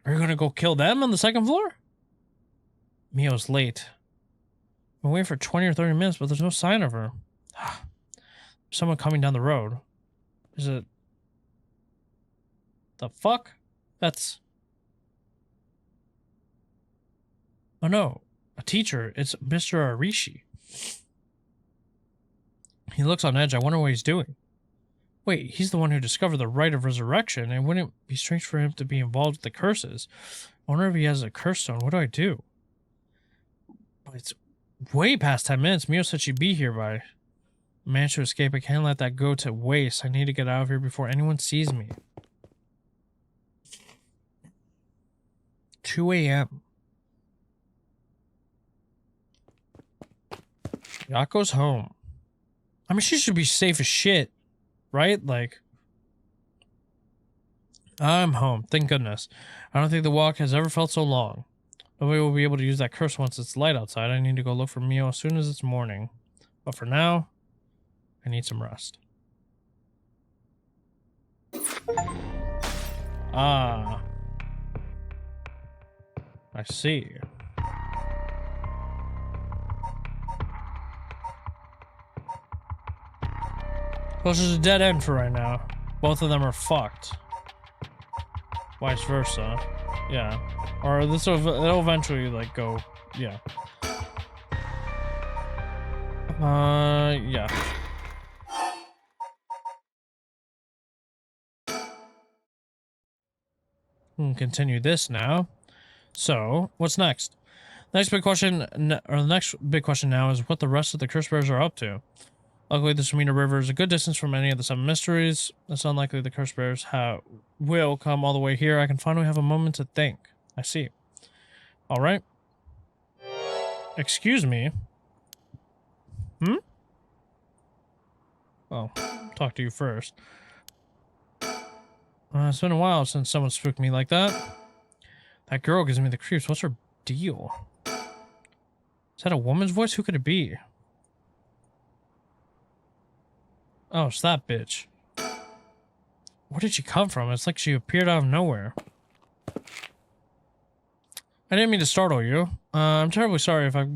Are you gonna go kill them on the second floor? Mio's late. I've been waiting for 20 or 30 minutes, but there's no sign of her. Someone coming down the road. Is it... the fuck? That's... oh no. A teacher. It's Mr. Arishi. He looks on edge. I wonder what he's doing. Wait, he's the one who discovered the rite of resurrection, and wouldn't it be strange for him to be involved with the curses? I wonder if he has a curse stone. What do I do? It's way past 10 minutes. Mio said she'd be here by... managed to escape. I can't let that go to waste. I need to get out of here before anyone sees me. 2 a.m. Yako's home. I mean, she should be safe as shit, right? Like, I'm home. Thank goodness. I don't think the walk has ever felt so long. The way we'll be able to use that curse once it's light outside. I need to go look for Mio as soon as it's morning. But for now, I need some rest. Ah. I see. Well, it's just a dead end for right now. Both of them are fucked. Vice versa. Yeah. Or this will, it'll eventually, like, go... Yeah. Yeah. Continue this now. So, what's next? The next big question now is what the rest of the curse bears are up to. Luckily, the Sumida River is a good distance from any of the Seven Mysteries. It's unlikely the curse bears will come all the way here. I can finally have a moment to think. I see. Alright. Excuse me. Hmm? Well, talk to you first. It's been a while since someone spooked me like that. That girl gives me the creeps. What's her deal? Is that a woman's voice? Who could it be? Oh, it's that bitch. Where did she come from? It's like she appeared out of nowhere. I didn't mean to startle you. I'm terribly sorry if I've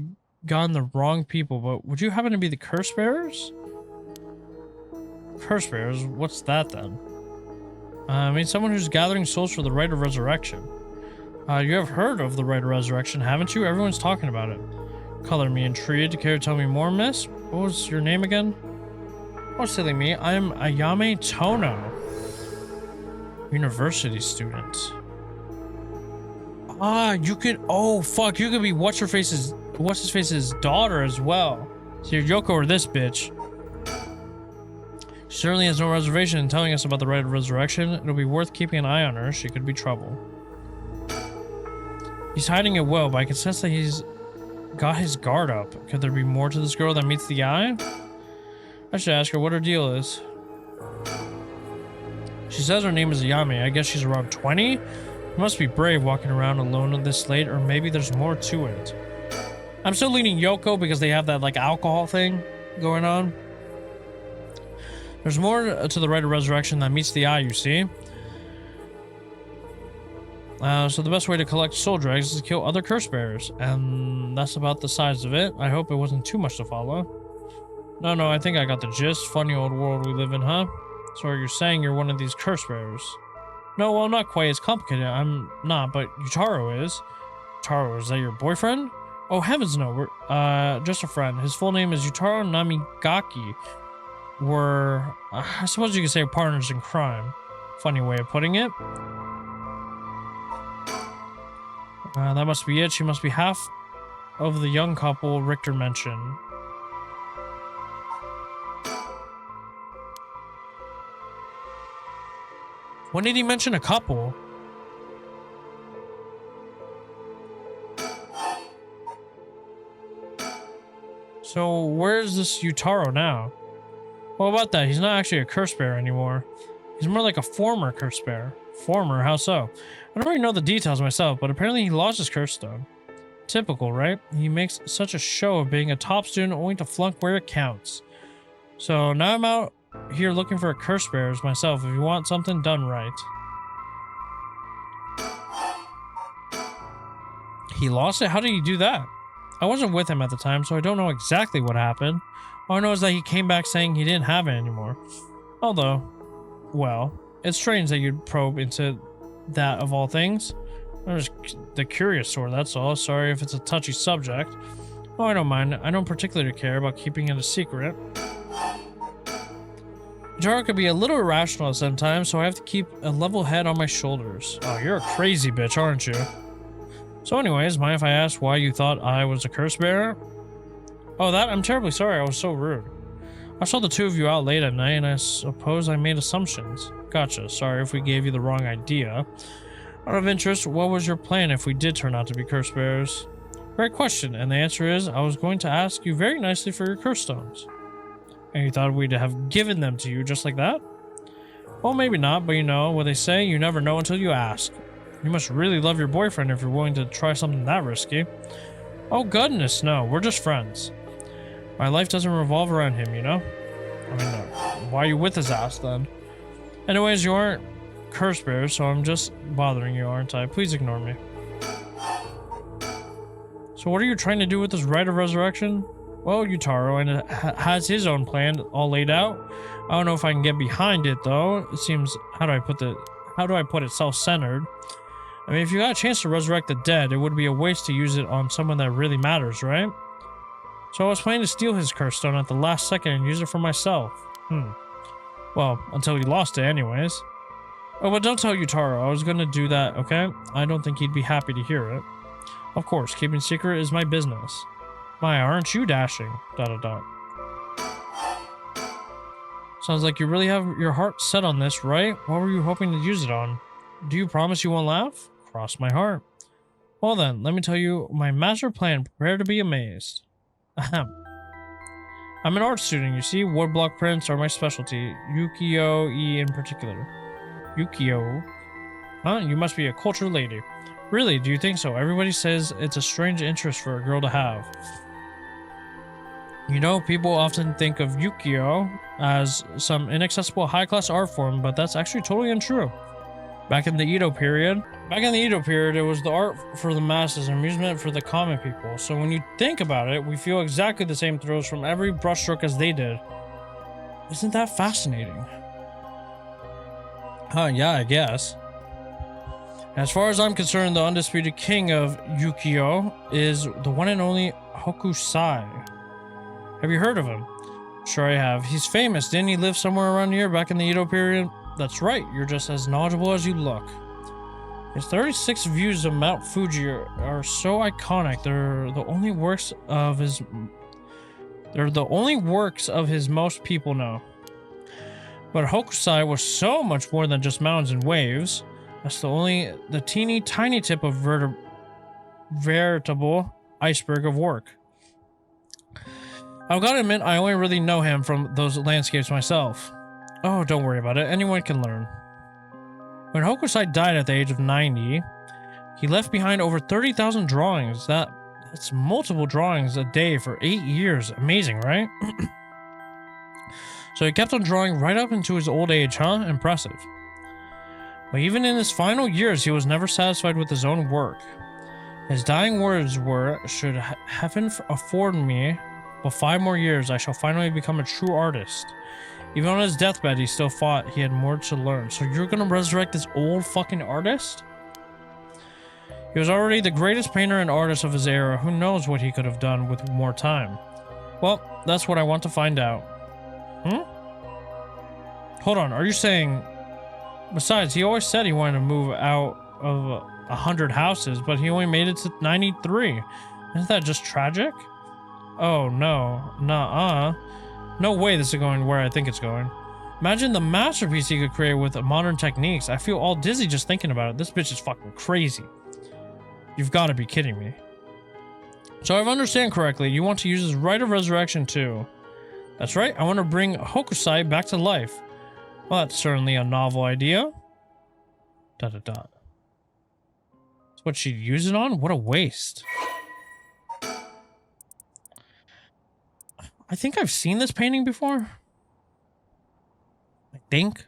gotten the wrong people, but would you happen to be the curse bearers? Curse bearers? What's that then? I mean, someone who's gathering souls for the rite of resurrection. You have heard of the rite of resurrection, haven't you? Everyone's talking about it. Color me intrigued. Care to tell me more, miss? What was your name again? Oh, silly me. I'm Ayame Tono. University student. Ah, you could... Oh, fuck. You could be What's-his-face's daughter as well. So you're Yoko or this bitch. She certainly has no reservation in telling us about the rite of resurrection. It'll be worth keeping an eye on her. She could be trouble. He's hiding it well, but I can sense that he's got his guard up. Could there be more to this girl that meets the eye? I should ask her what her deal is. She says her name is Ayame. I guess she's around 20? You must be brave walking around alone this late, or maybe there's more to it. I'm still leaning Yoko because they have that, like, alcohol thing going on. There's more to the rite of resurrection that meets the eye, you see. So the best way to collect soul dregs is to kill other curse bearers, and that's about the size of it. I hope it wasn't too much to follow. No, I think I got the gist. Funny old world we live in, huh? So are you saying you're one of these curse bearers? No, well, not quite as complicated. I'm not, but Yutaro is. Yutaro, is that your boyfriend? Oh, heavens no, we're, just a friend. His full name is Yutaro Namigaki. We're, I suppose you could say partners in crime. Funny way of putting it. That must be it. She must be half of the young couple Richter mentioned. When did he mention a couple? So where's this Yutaro now? What about that? He's not actually a curse bearer anymore. He's more like a former curse bearer. Former? How so? I don't really know the details myself, but apparently he lost his curse stone. Typical, right? He makes such a show of being a top student only to flunk where it counts. So now I'm out here looking for a curse bearers myself if you want something done right. He lost it? How did he do that? I wasn't with him at the time, so I don't know exactly what happened. All I know is that he came back saying he didn't have it anymore. Although, well, it's strange that you'd probe into that of all things. I'm just the curious sort, that's all. Sorry if it's a touchy subject. Oh, I don't mind. I don't particularly care about keeping it a secret. Jaro could be a little irrational sometimes, so I have to keep a level head on my shoulders. Oh, you're a crazy bitch, aren't you? So anyways, mind if I ask why you thought I was a curse bearer? Oh, that? I'm terribly sorry, I was so rude. I saw the two of you out late at night, and I suppose I made assumptions. Gotcha, sorry if we gave you the wrong idea. Out of interest, what was your plan if we did turn out to be curse bearers? Great question, and the answer is, I was going to ask you very nicely for your curse stones. And you thought we'd have given them to you just like that? Well, maybe not, but you know what they say, you never know until you ask. You must really love your boyfriend if you're willing to try something that risky. Oh goodness, no, we're just friends. My life doesn't revolve around him, you know? I mean, why are you with his ass then? Anyways, you aren't curse bearer, so I'm just bothering you, aren't I? Please ignore me. So what are you trying to do with this rite of resurrection? Well, Yutaro and it has his own plan all laid out. I don't know if I can get behind it though. It seems, how do I put it, self-centered. I mean, if you got a chance to resurrect the dead, it would be a waste to use it on someone that really matters, right? So I was planning to steal his curse stone at the last second and use it for myself. Well, until he lost it anyways. Oh, but don't tell Yutaro. I was gonna do that, okay? I don't think he'd be happy to hear it. Of course, keeping secret is my business. My, aren't you dashing? ... Sounds like you really have your heart set on this, right? What were you hoping to use it on? Do you promise you won't laugh? Cross my heart. Well then, let me tell you my master plan. Prepare to be amazed. Ahem. I'm an art student, you see. Woodblock prints are my specialty. Ukiyo-e in particular. Ukiyo? Huh? You must be a cultured lady. Really? Do you think so? Everybody says it's a strange interest for a girl to have. You know, people often think of ukiyo as some inaccessible high-class art form, but that's actually totally untrue. Back in the Edo period, it was the art for the masses, amusement for the common people. So when you think about it, we feel exactly the same thrills from every brushstroke as they did. Isn't that fascinating? Huh, yeah, I guess. As far as I'm concerned, the undisputed king of ukiyo is the one and only Hokusai. Have you heard of him? Sure I have. He's famous. Didn't he live somewhere around here back in the Edo period? That's right. You're just as knowledgeable as you look. His 36 views of Mount Fuji are so iconic. They're the only works of his most people know. But Hokusai was so much more than just mountains and waves. That's the teeny tiny tip of veritable iceberg of work. I've got to admit, I only really know him from those landscapes myself. Oh, don't worry about it. Anyone can learn. When Hokusai died at the age of 90, he left behind over 30,000 drawings. That's multiple drawings a day for 8 years. Amazing, right? So he kept on drawing right up into his old age, huh? Impressive. But even in his final years, he was never satisfied with his own work. His dying words were, "Should heaven afford me but 5 more years, I shall finally become a true artist." Even on his deathbed, he still thought he had more to learn. So you're gonna resurrect this old fucking artist? He was already the greatest painter and artist of his era. Who knows what he could have done with more time? Well, that's what I want to find out. Hold on, are you saying... Besides, he always said he wanted to move out of 100 houses, but he only made it to 93. Isn't that just tragic? Oh, no. Nuh-uh. No way this is going where I think it's going. Imagine the masterpiece he could create with modern techniques. I feel all dizzy just thinking about it. This bitch is fucking crazy. You've got to be kidding me. So if I understand correctly, you want to use his rite of resurrection too. That's right, I want to bring Hokusai back to life. Well, that's certainly a novel idea. ... That's what she'd use it on? What a waste. I think I've seen this painting before. I think.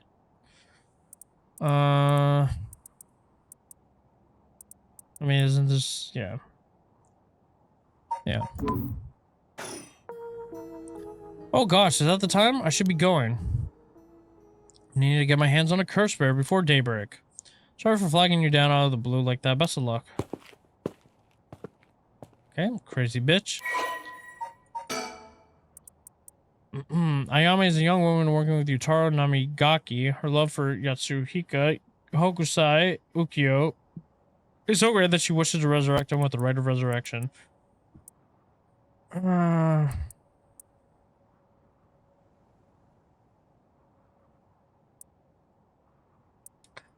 I mean, isn't this... Yeah. Yeah. Oh gosh, is that the time? I should be going. I need to get my hands on a curse bear before daybreak. Sorry for flagging you down out of the blue like that. Best of luck. Okay, crazy bitch. Ayame is a young woman working with Yutaro Namigaki. Her love for Yatsuhika Hokusai Ukiyo is so great that she wishes to resurrect him with the rite of resurrection.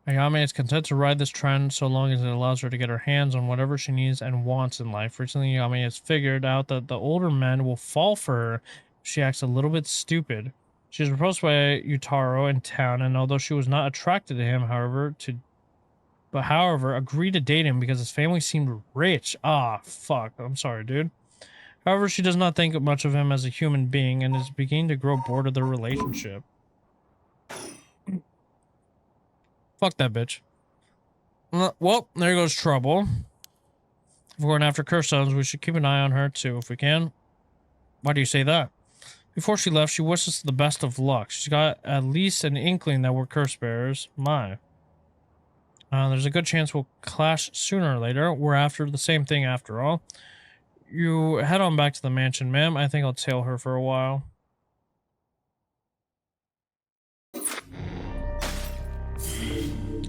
Ayame is content to ride this trend so long as it allows her to get her hands on whatever she needs and wants in life. Recently, Ayame has figured out that the older men will fall for her if she acts a little bit stupid. She was proposed by Yutaro in town, and although she was not attracted to him, however, but however, agreed to date him because his family seemed rich. Ah, fuck. I'm sorry, dude. However, she does not think much of him as a human being and is beginning to grow bored of their relationship. Fuck that bitch. Well, there goes trouble. If we're going after curse stones, we should keep an eye on her too, if we can. Why do you say that? Before she left, she wished us the best of luck. She's got at least an inkling that we're curse bearers. My. There's a good chance we'll clash sooner or later. We're after the same thing after all. You head on back to the mansion, ma'am. I think I'll tail her for a while.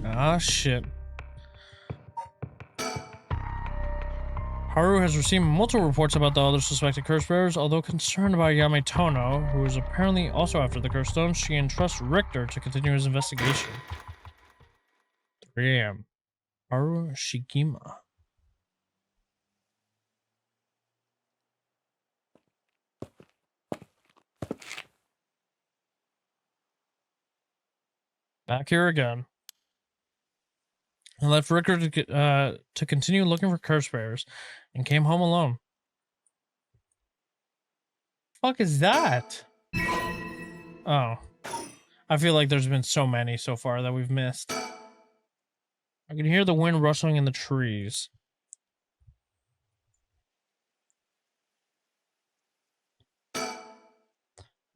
Ah, shit. Haru has received multiple reports about the other suspected curse bearers. Although concerned about Yamatono, who is apparently also after the curse stone, she entrusts Richter to continue his investigation. 3 a.m. Haru Shigima. Back here again. I left Richter to continue looking for curse bearers and came home alone. Fuck is that? Oh. I feel like there's been so many so far that we've missed. I can hear the wind rustling in the trees.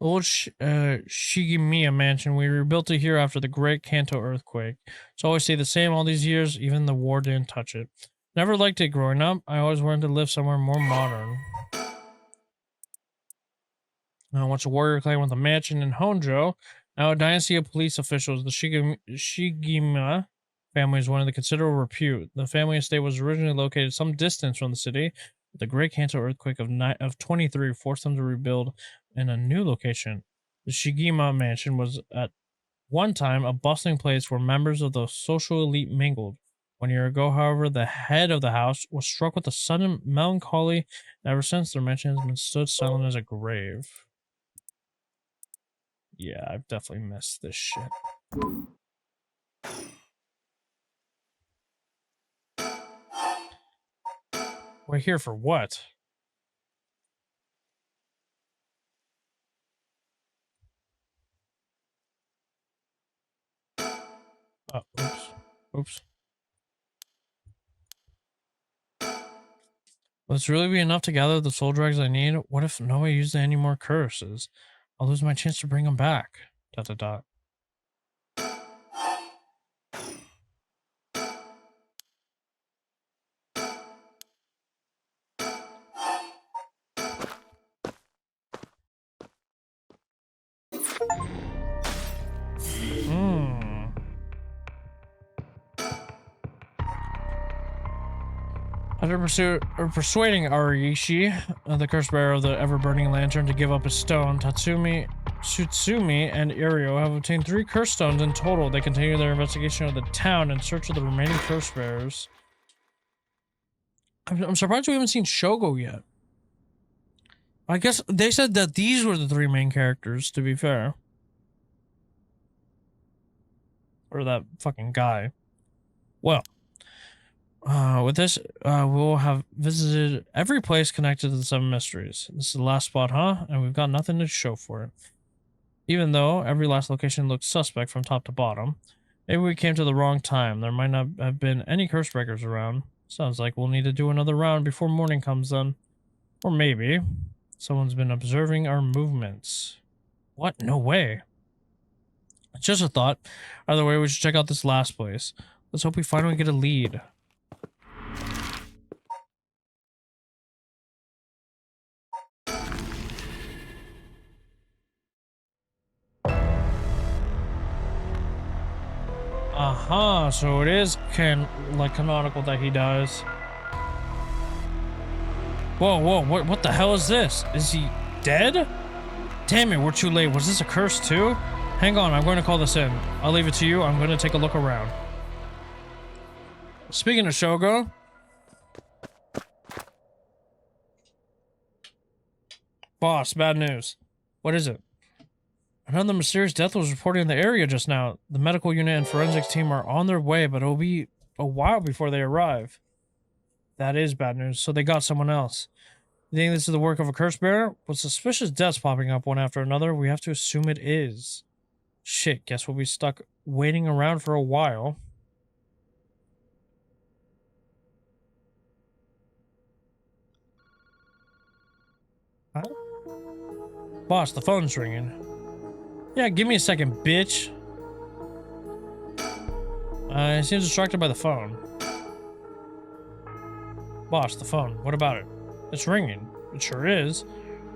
Old Shigemiya mansion. We rebuilt it here after the Great Kanto earthquake. It's always stayed the same all these years. Even the war didn't touch it. Never liked it growing up. I always wanted to live somewhere more modern. Once a warrior clan with a mansion in Honjo, now a dynasty of police officials, the Shigema family is one of the considerable repute. The family estate was originally located some distance from the city, but the Great Kanto earthquake of 23 forced them to rebuild in a new location. The Shigema mansion was at one time a bustling place where members of the social elite mingled. 1 year ago, however, the head of the house was struck with a sudden melancholy, and ever since their mansion has been stood silent as a grave. Yeah, I've definitely missed this shit. We're here for what? Oh, oops. Oops. Will this really be enough to gather the soul drags I need? What if nobody uses any more curses? I'll lose my chance to bring them back. ... After persuading Arishi, the curse bearer of the ever-burning lantern, to give up his stone, Tatsumi, Tsutsumi, and Irio have obtained 3 curse stones in total. They continue their investigation of the town in search of the remaining curse bearers. I'm surprised we haven't seen Shogo yet. I guess they said that these were the 3 main characters, to be fair. Or that fucking guy. Well. With this, we'll have visited every place connected to the Seven Mysteries. This is the last spot, huh? And we've got nothing to show for it. Even though every last location looks suspect from top to bottom. Maybe we came to the wrong time. There might not have been any curse breakers around. Sounds like we'll need to do another round before morning comes then. Or maybe someone's been observing our movements. What? No way. It's just a thought. Either way, we should check out this last place. Let's hope we finally get a lead. Aha, so it is canonical that he dies. Whoa, what the hell is this? Is he dead? Damn it, we're too late. Was this a curse too? Hang on, I'm going to call this in. I'll leave it to you. I'm going to take a look around. Speaking of Shogo. Boss, bad news. What is it? Another mysterious death was reported in the area just now. The medical unit and forensics team are on their way, but it'll be a while before they arrive. That is bad news. So they got someone else. You think this is the work of a curse bearer? With suspicious deaths popping up one after another, we have to assume it is. Shit, guess we'll be stuck waiting around for a while. Huh? Boss, the phone's ringing. Yeah, give me a second, bitch. He seems distracted by the phone. Boss, the phone. What about it? It's ringing. It sure is.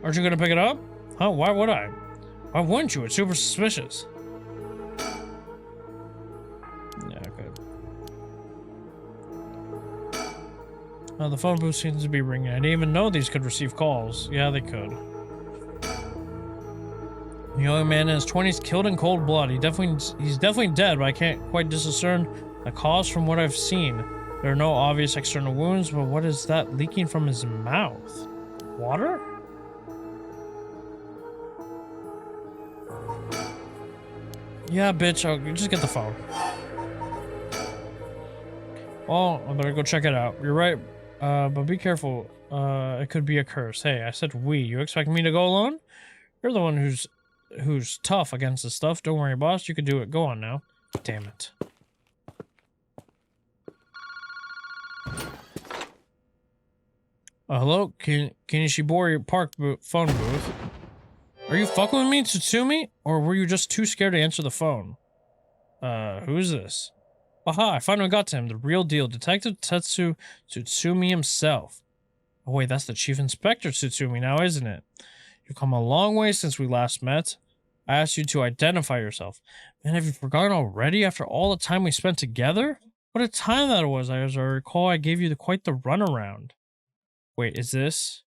Aren't you gonna pick it up? Huh? Why would I? Why wouldn't you? It's super suspicious. Yeah, good. The phone booth seems to be ringing. I didn't even know these could receive calls. Yeah, they could. The young man in his 20s killed in cold blood. He's definitely dead, but I can't quite discern the cause from what I've seen. There are no obvious external wounds, but what is that leaking from his mouth? Water? Yeah, bitch, I'll just get the phone. Oh, I better go check it out. You're right, but be careful. It could be a curse. Hey, I said we. You expect me to go alone? You're the one who's tough against this stuff. Don't worry, boss. You can do it. Go on now. Damn it. Hello? Kinishibori Park phone booth. Are you fucking with me, Tsutsumi? Or were you just too scared to answer the phone? Who's this? Aha, I finally got to him. The real deal. Detective Tetsu Tsutsumi himself. Oh wait, that's the Chief Inspector Tsutsumi now, isn't it? You've come a long way since we last met. I asked you to identify yourself. Man, have you forgotten already after all the time we spent together? What a time that was. As I recall, I gave you quite the runaround. Wait, is this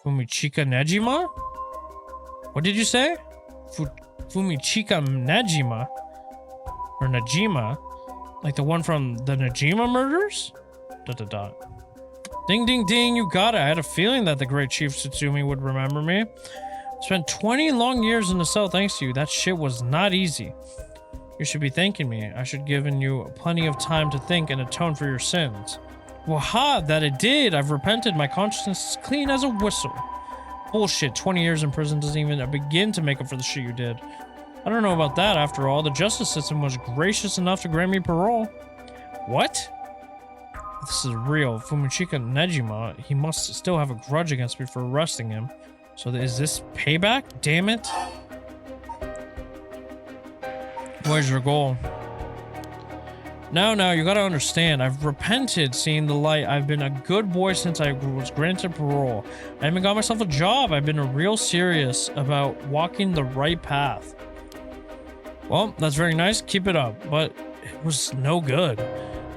Fumichika Nejima? What did you say? Fumichika Nejima? Or Najima? Like the one from the Najima murders? ... Ding ding ding, you got it. I had a feeling that the great Chief Tsutsumi would remember me. Spent 20 long years in the cell thanks to you. That shit was not easy. You should be thanking me. I should have given you plenty of time to think and atone for your sins. Waha, that it did. I've repented. My conscience is clean as a whistle. Bullshit, 20 years in prison doesn't even begin to make up for the shit you did. I don't know about that. After all, the justice system was gracious enough to grant me parole. What? This is real. Fumichika Nejima, he must still have a grudge against me for arresting him. So is this payback? Damn it. Where's your goal? Now, you gotta understand, I've repented seeing the light. I've been a good boy since I was granted parole. I even got myself a job. I've been real serious about walking the right path. Well, that's very nice. Keep it up. But it was no good.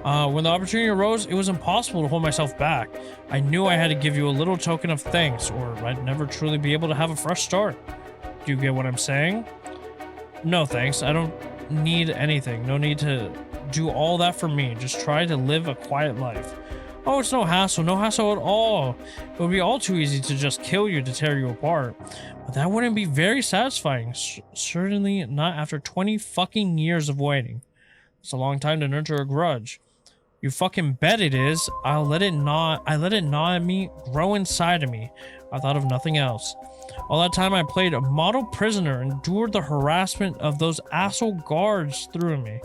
When the opportunity arose, it was impossible to hold myself back. I knew I had to give you a little token of thanks, or I'd never truly be able to have a fresh start. Do you get what I'm saying? No thanks. I don't need anything. No need to do all that for me. Just try to live a quiet life. Oh, it's no hassle at all. It would be all too easy to just kill you to tear you apart. But that wouldn't be very satisfying. Certainly not after 20 fucking years of waiting. It's a long time to nurture a grudge. You fucking bet it is. I let it gnaw at me, grow inside of me. I thought of nothing else. All that time I played a model prisoner, endured the harassment of those asshole guards through me.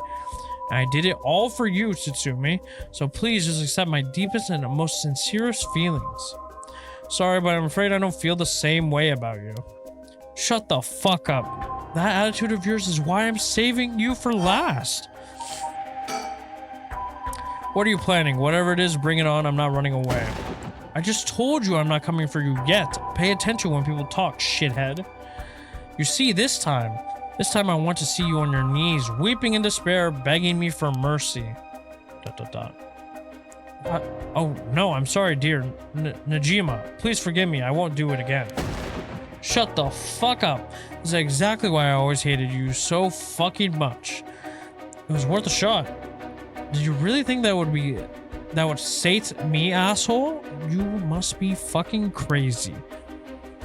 And I did it all for you, Tsutsumi, so please just accept my deepest and most sincerest feelings. Sorry, but I'm afraid I don't feel the same way about you. Shut the fuck up. That attitude of yours is why I'm saving you for last. What are you planning? Whatever it is, bring it on. I'm not running away. I just told you I'm not coming for you yet. Pay attention when people talk, shithead. You see, this time I want to see you on your knees, weeping in despair, begging me for mercy. ... Oh, no, I'm sorry, dear Najima. Please forgive me. I won't do it again. Shut the fuck up. This is exactly why I always hated you so fucking much. It was worth a shot. Did you really think that would sate me, asshole? You must be fucking crazy.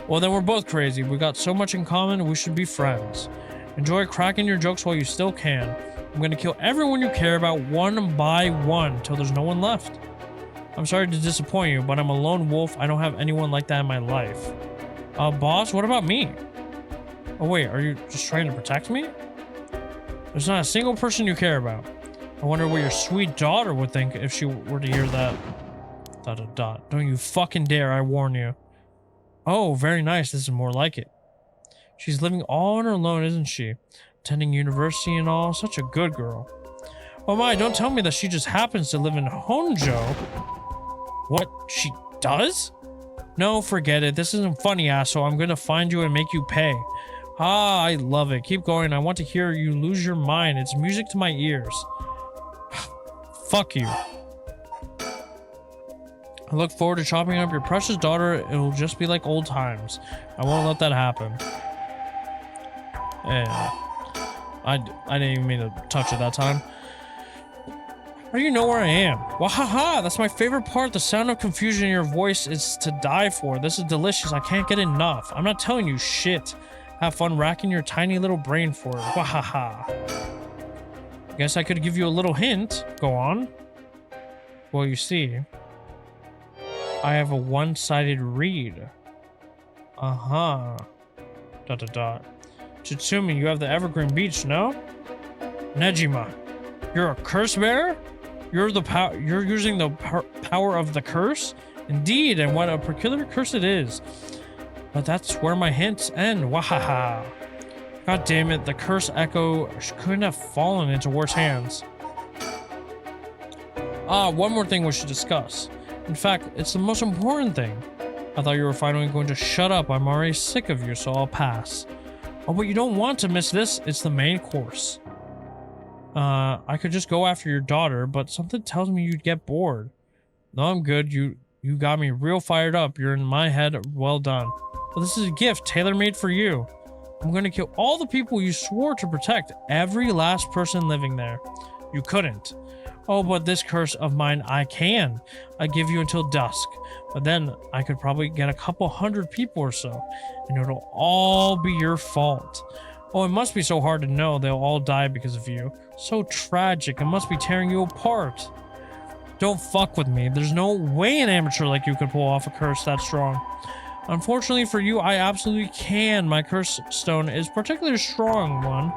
Well, then we're both crazy. We got so much in common, we should be friends. Enjoy cracking your jokes while you still can. I'm gonna kill everyone you care about one by one till there's no one left. I'm sorry to disappoint you, but I'm a lone wolf. I don't have anyone like that in my life. Boss, what about me? Oh wait, are you just trying to protect me? There's not a single person you care about. I wonder what your sweet daughter would think if she were to hear that. ... Don't you fucking dare, I warn you. Oh, very nice. This is more like it. She's living all on her own, isn't she? Attending university and all. Such a good girl. Oh my, don't tell me that she just happens to live in Honjo. What? She does? No, forget it. This isn't funny, asshole. I'm gonna find you and make you pay. Ah, I love it. Keep going. I want to hear you lose your mind. It's music to my ears. Fuck you. I look forward to chopping up your precious daughter. It'll just be like old times. I won't let that happen. Yeah. I didn't even mean to touch it that time. How do you know where I am? Wahaha! That's my favorite part. The sound of confusion in your voice is to die for. This is delicious. I can't get enough. I'm not telling you shit. Have fun racking your tiny little brain for it. Wahaha! Guess I could give you a little hint. Go on. Well, you see, I have a one-sided read. Uh-huh. ... Chitsumi, you have the Evergreen Beach, no? Nejima, you're a curse bearer? You're using the power of the curse? Indeed, and what a peculiar curse it is. But that's where my hints end. Wahaha. God damn it, the curse echo couldn't have fallen into worse hands. One more thing we should discuss. In fact, it's the most important thing. I thought you were finally going to shut up. I'm already sick of you, so I'll pass. Oh, but you don't want to miss this. It's the main course. I could just go after your daughter, but something tells me you'd get bored. No, I'm good. You got me real fired up. You're in my head. Well done. But this is a gift tailor-made for you. I'm going to kill all the people you swore to protect. Every last person living there. You couldn't. Oh, but this curse of mine, I can. I give you until dusk. But then I could probably get a couple hundred people or so. And it'll all be your fault. Oh, it must be so hard to know they'll all die because of you. So tragic. It must be tearing you apart. Don't fuck with me. There's no way an amateur like you could pull off a curse that strong. Unfortunately for you, I absolutely can. My curse stone is a particularly strong one,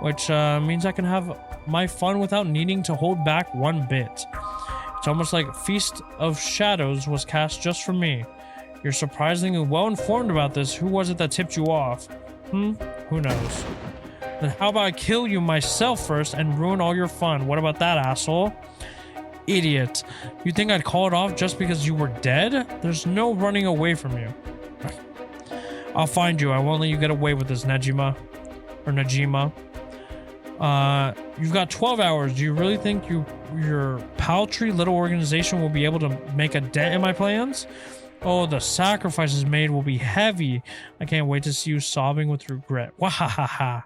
which means I can have my fun without needing to hold back one bit. It's almost like Feast of Shadows was cast just for me. You're surprisingly well informed about this. Who was it that tipped you off? Who knows? Then how about I kill you myself first and ruin all your fun? What about that, asshole? Idiot. You think I'd call it off just because you were dead? There's no running away from you. I'll find you. I won't let you get away with this, Nejima. Or Najima. You've got 12 hours. Do you really think your paltry little organization will be able to make a dent in my plans? Oh, the sacrifices made will be heavy. I can't wait to see you sobbing with regret. Wahahaha.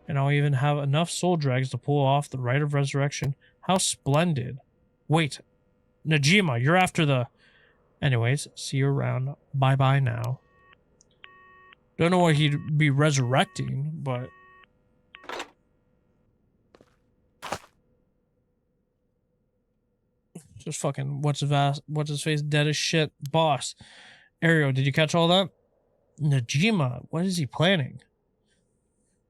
And I'll even have enough soul drags to pull off the rite of resurrection. How splendid. Wait, Najima, you're after the... Anyways, see you around. Bye-bye now. Don't know what he'd be resurrecting, but... Just fucking what's his face dead as shit. Boss. Ario, did you catch all that? Najima, what is he planning?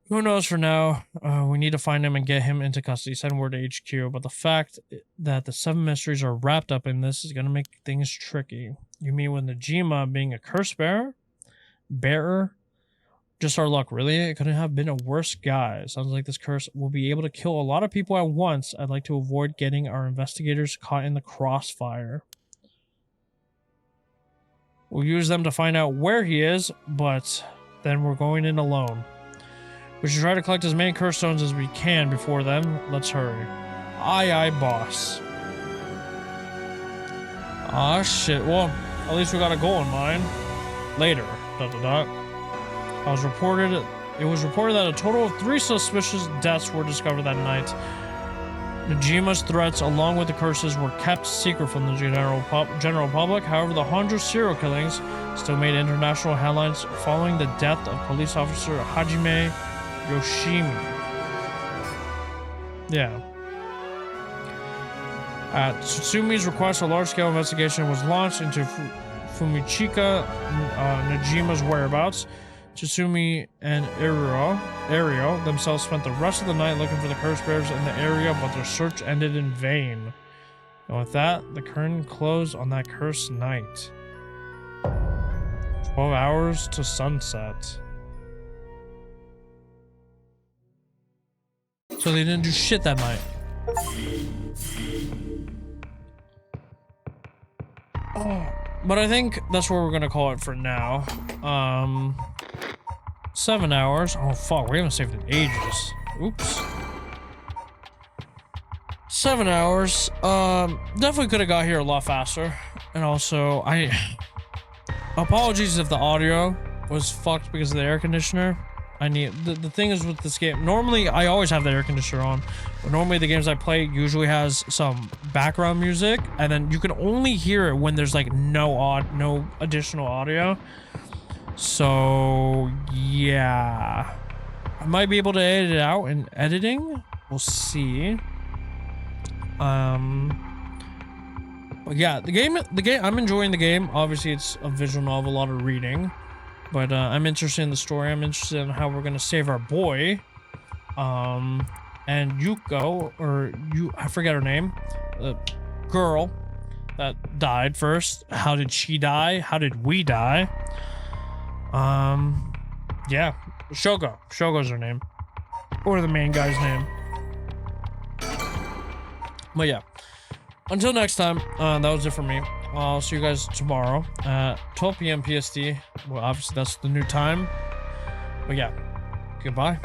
Who knows for now? We need to find him and get him into custody. Send word to HQ. But the fact that the 7 mysteries are wrapped up in this is going to make things tricky. You mean with Najima being a curse bearer? Just our luck, really? It couldn't have been a worse guy. Sounds like this curse will be able to kill a lot of people at once. I'd like to avoid getting our investigators caught in the crossfire. We'll use them to find out where he is, but then we're going in alone. We should try to collect as many curse stones as we can before then. Let's hurry. Aye, aye, boss. Ah, shit. Well, at least we got a goal in mind. Later. ... It was reported that a total of 3 suspicious deaths were discovered that night. Najima's threats, along with the curses, were kept secret from the general public. However, the Honjo serial killings still made international headlines following the death of police officer Hajime Yoshimi. Yeah. At Tsutsumi's request, a large-scale investigation was launched into Fumichika Najima's whereabouts. Tsutsumi and Ario themselves spent the rest of the night looking for the curse bearers in the area, but their search ended in vain. And with that, the curtain closed on that cursed night. 12 hours to sunset. So they didn't do shit that night. Oh, but I think that's what we're gonna call it for now. 7 hours. Oh fuck, we haven't saved in ages. Oops. 7 hours. Definitely could have got here a lot faster. And also, apologies if the audio was fucked because of the air conditioner. The thing is with this game, normally I always have the air conditioner on, but normally the games I play usually has some background music, and then you can only hear it when there's like no additional audio. So yeah, I might be able to edit it out in editing. We'll see. But yeah, the game, I'm enjoying the game. Obviously, it's a visual novel, a lot of reading. But I'm interested in the story. I'm interested in how we're gonna save our boy. And Yuko, I forget her name. The girl that died first. How did she die? How did we die? Yeah. Shogo. Shogo's her name. Or the main guy's name. But yeah. Until next time, that was it for me. I'll see you guys tomorrow at 12 p.m. PST. Well, obviously that's the new time. But yeah, goodbye.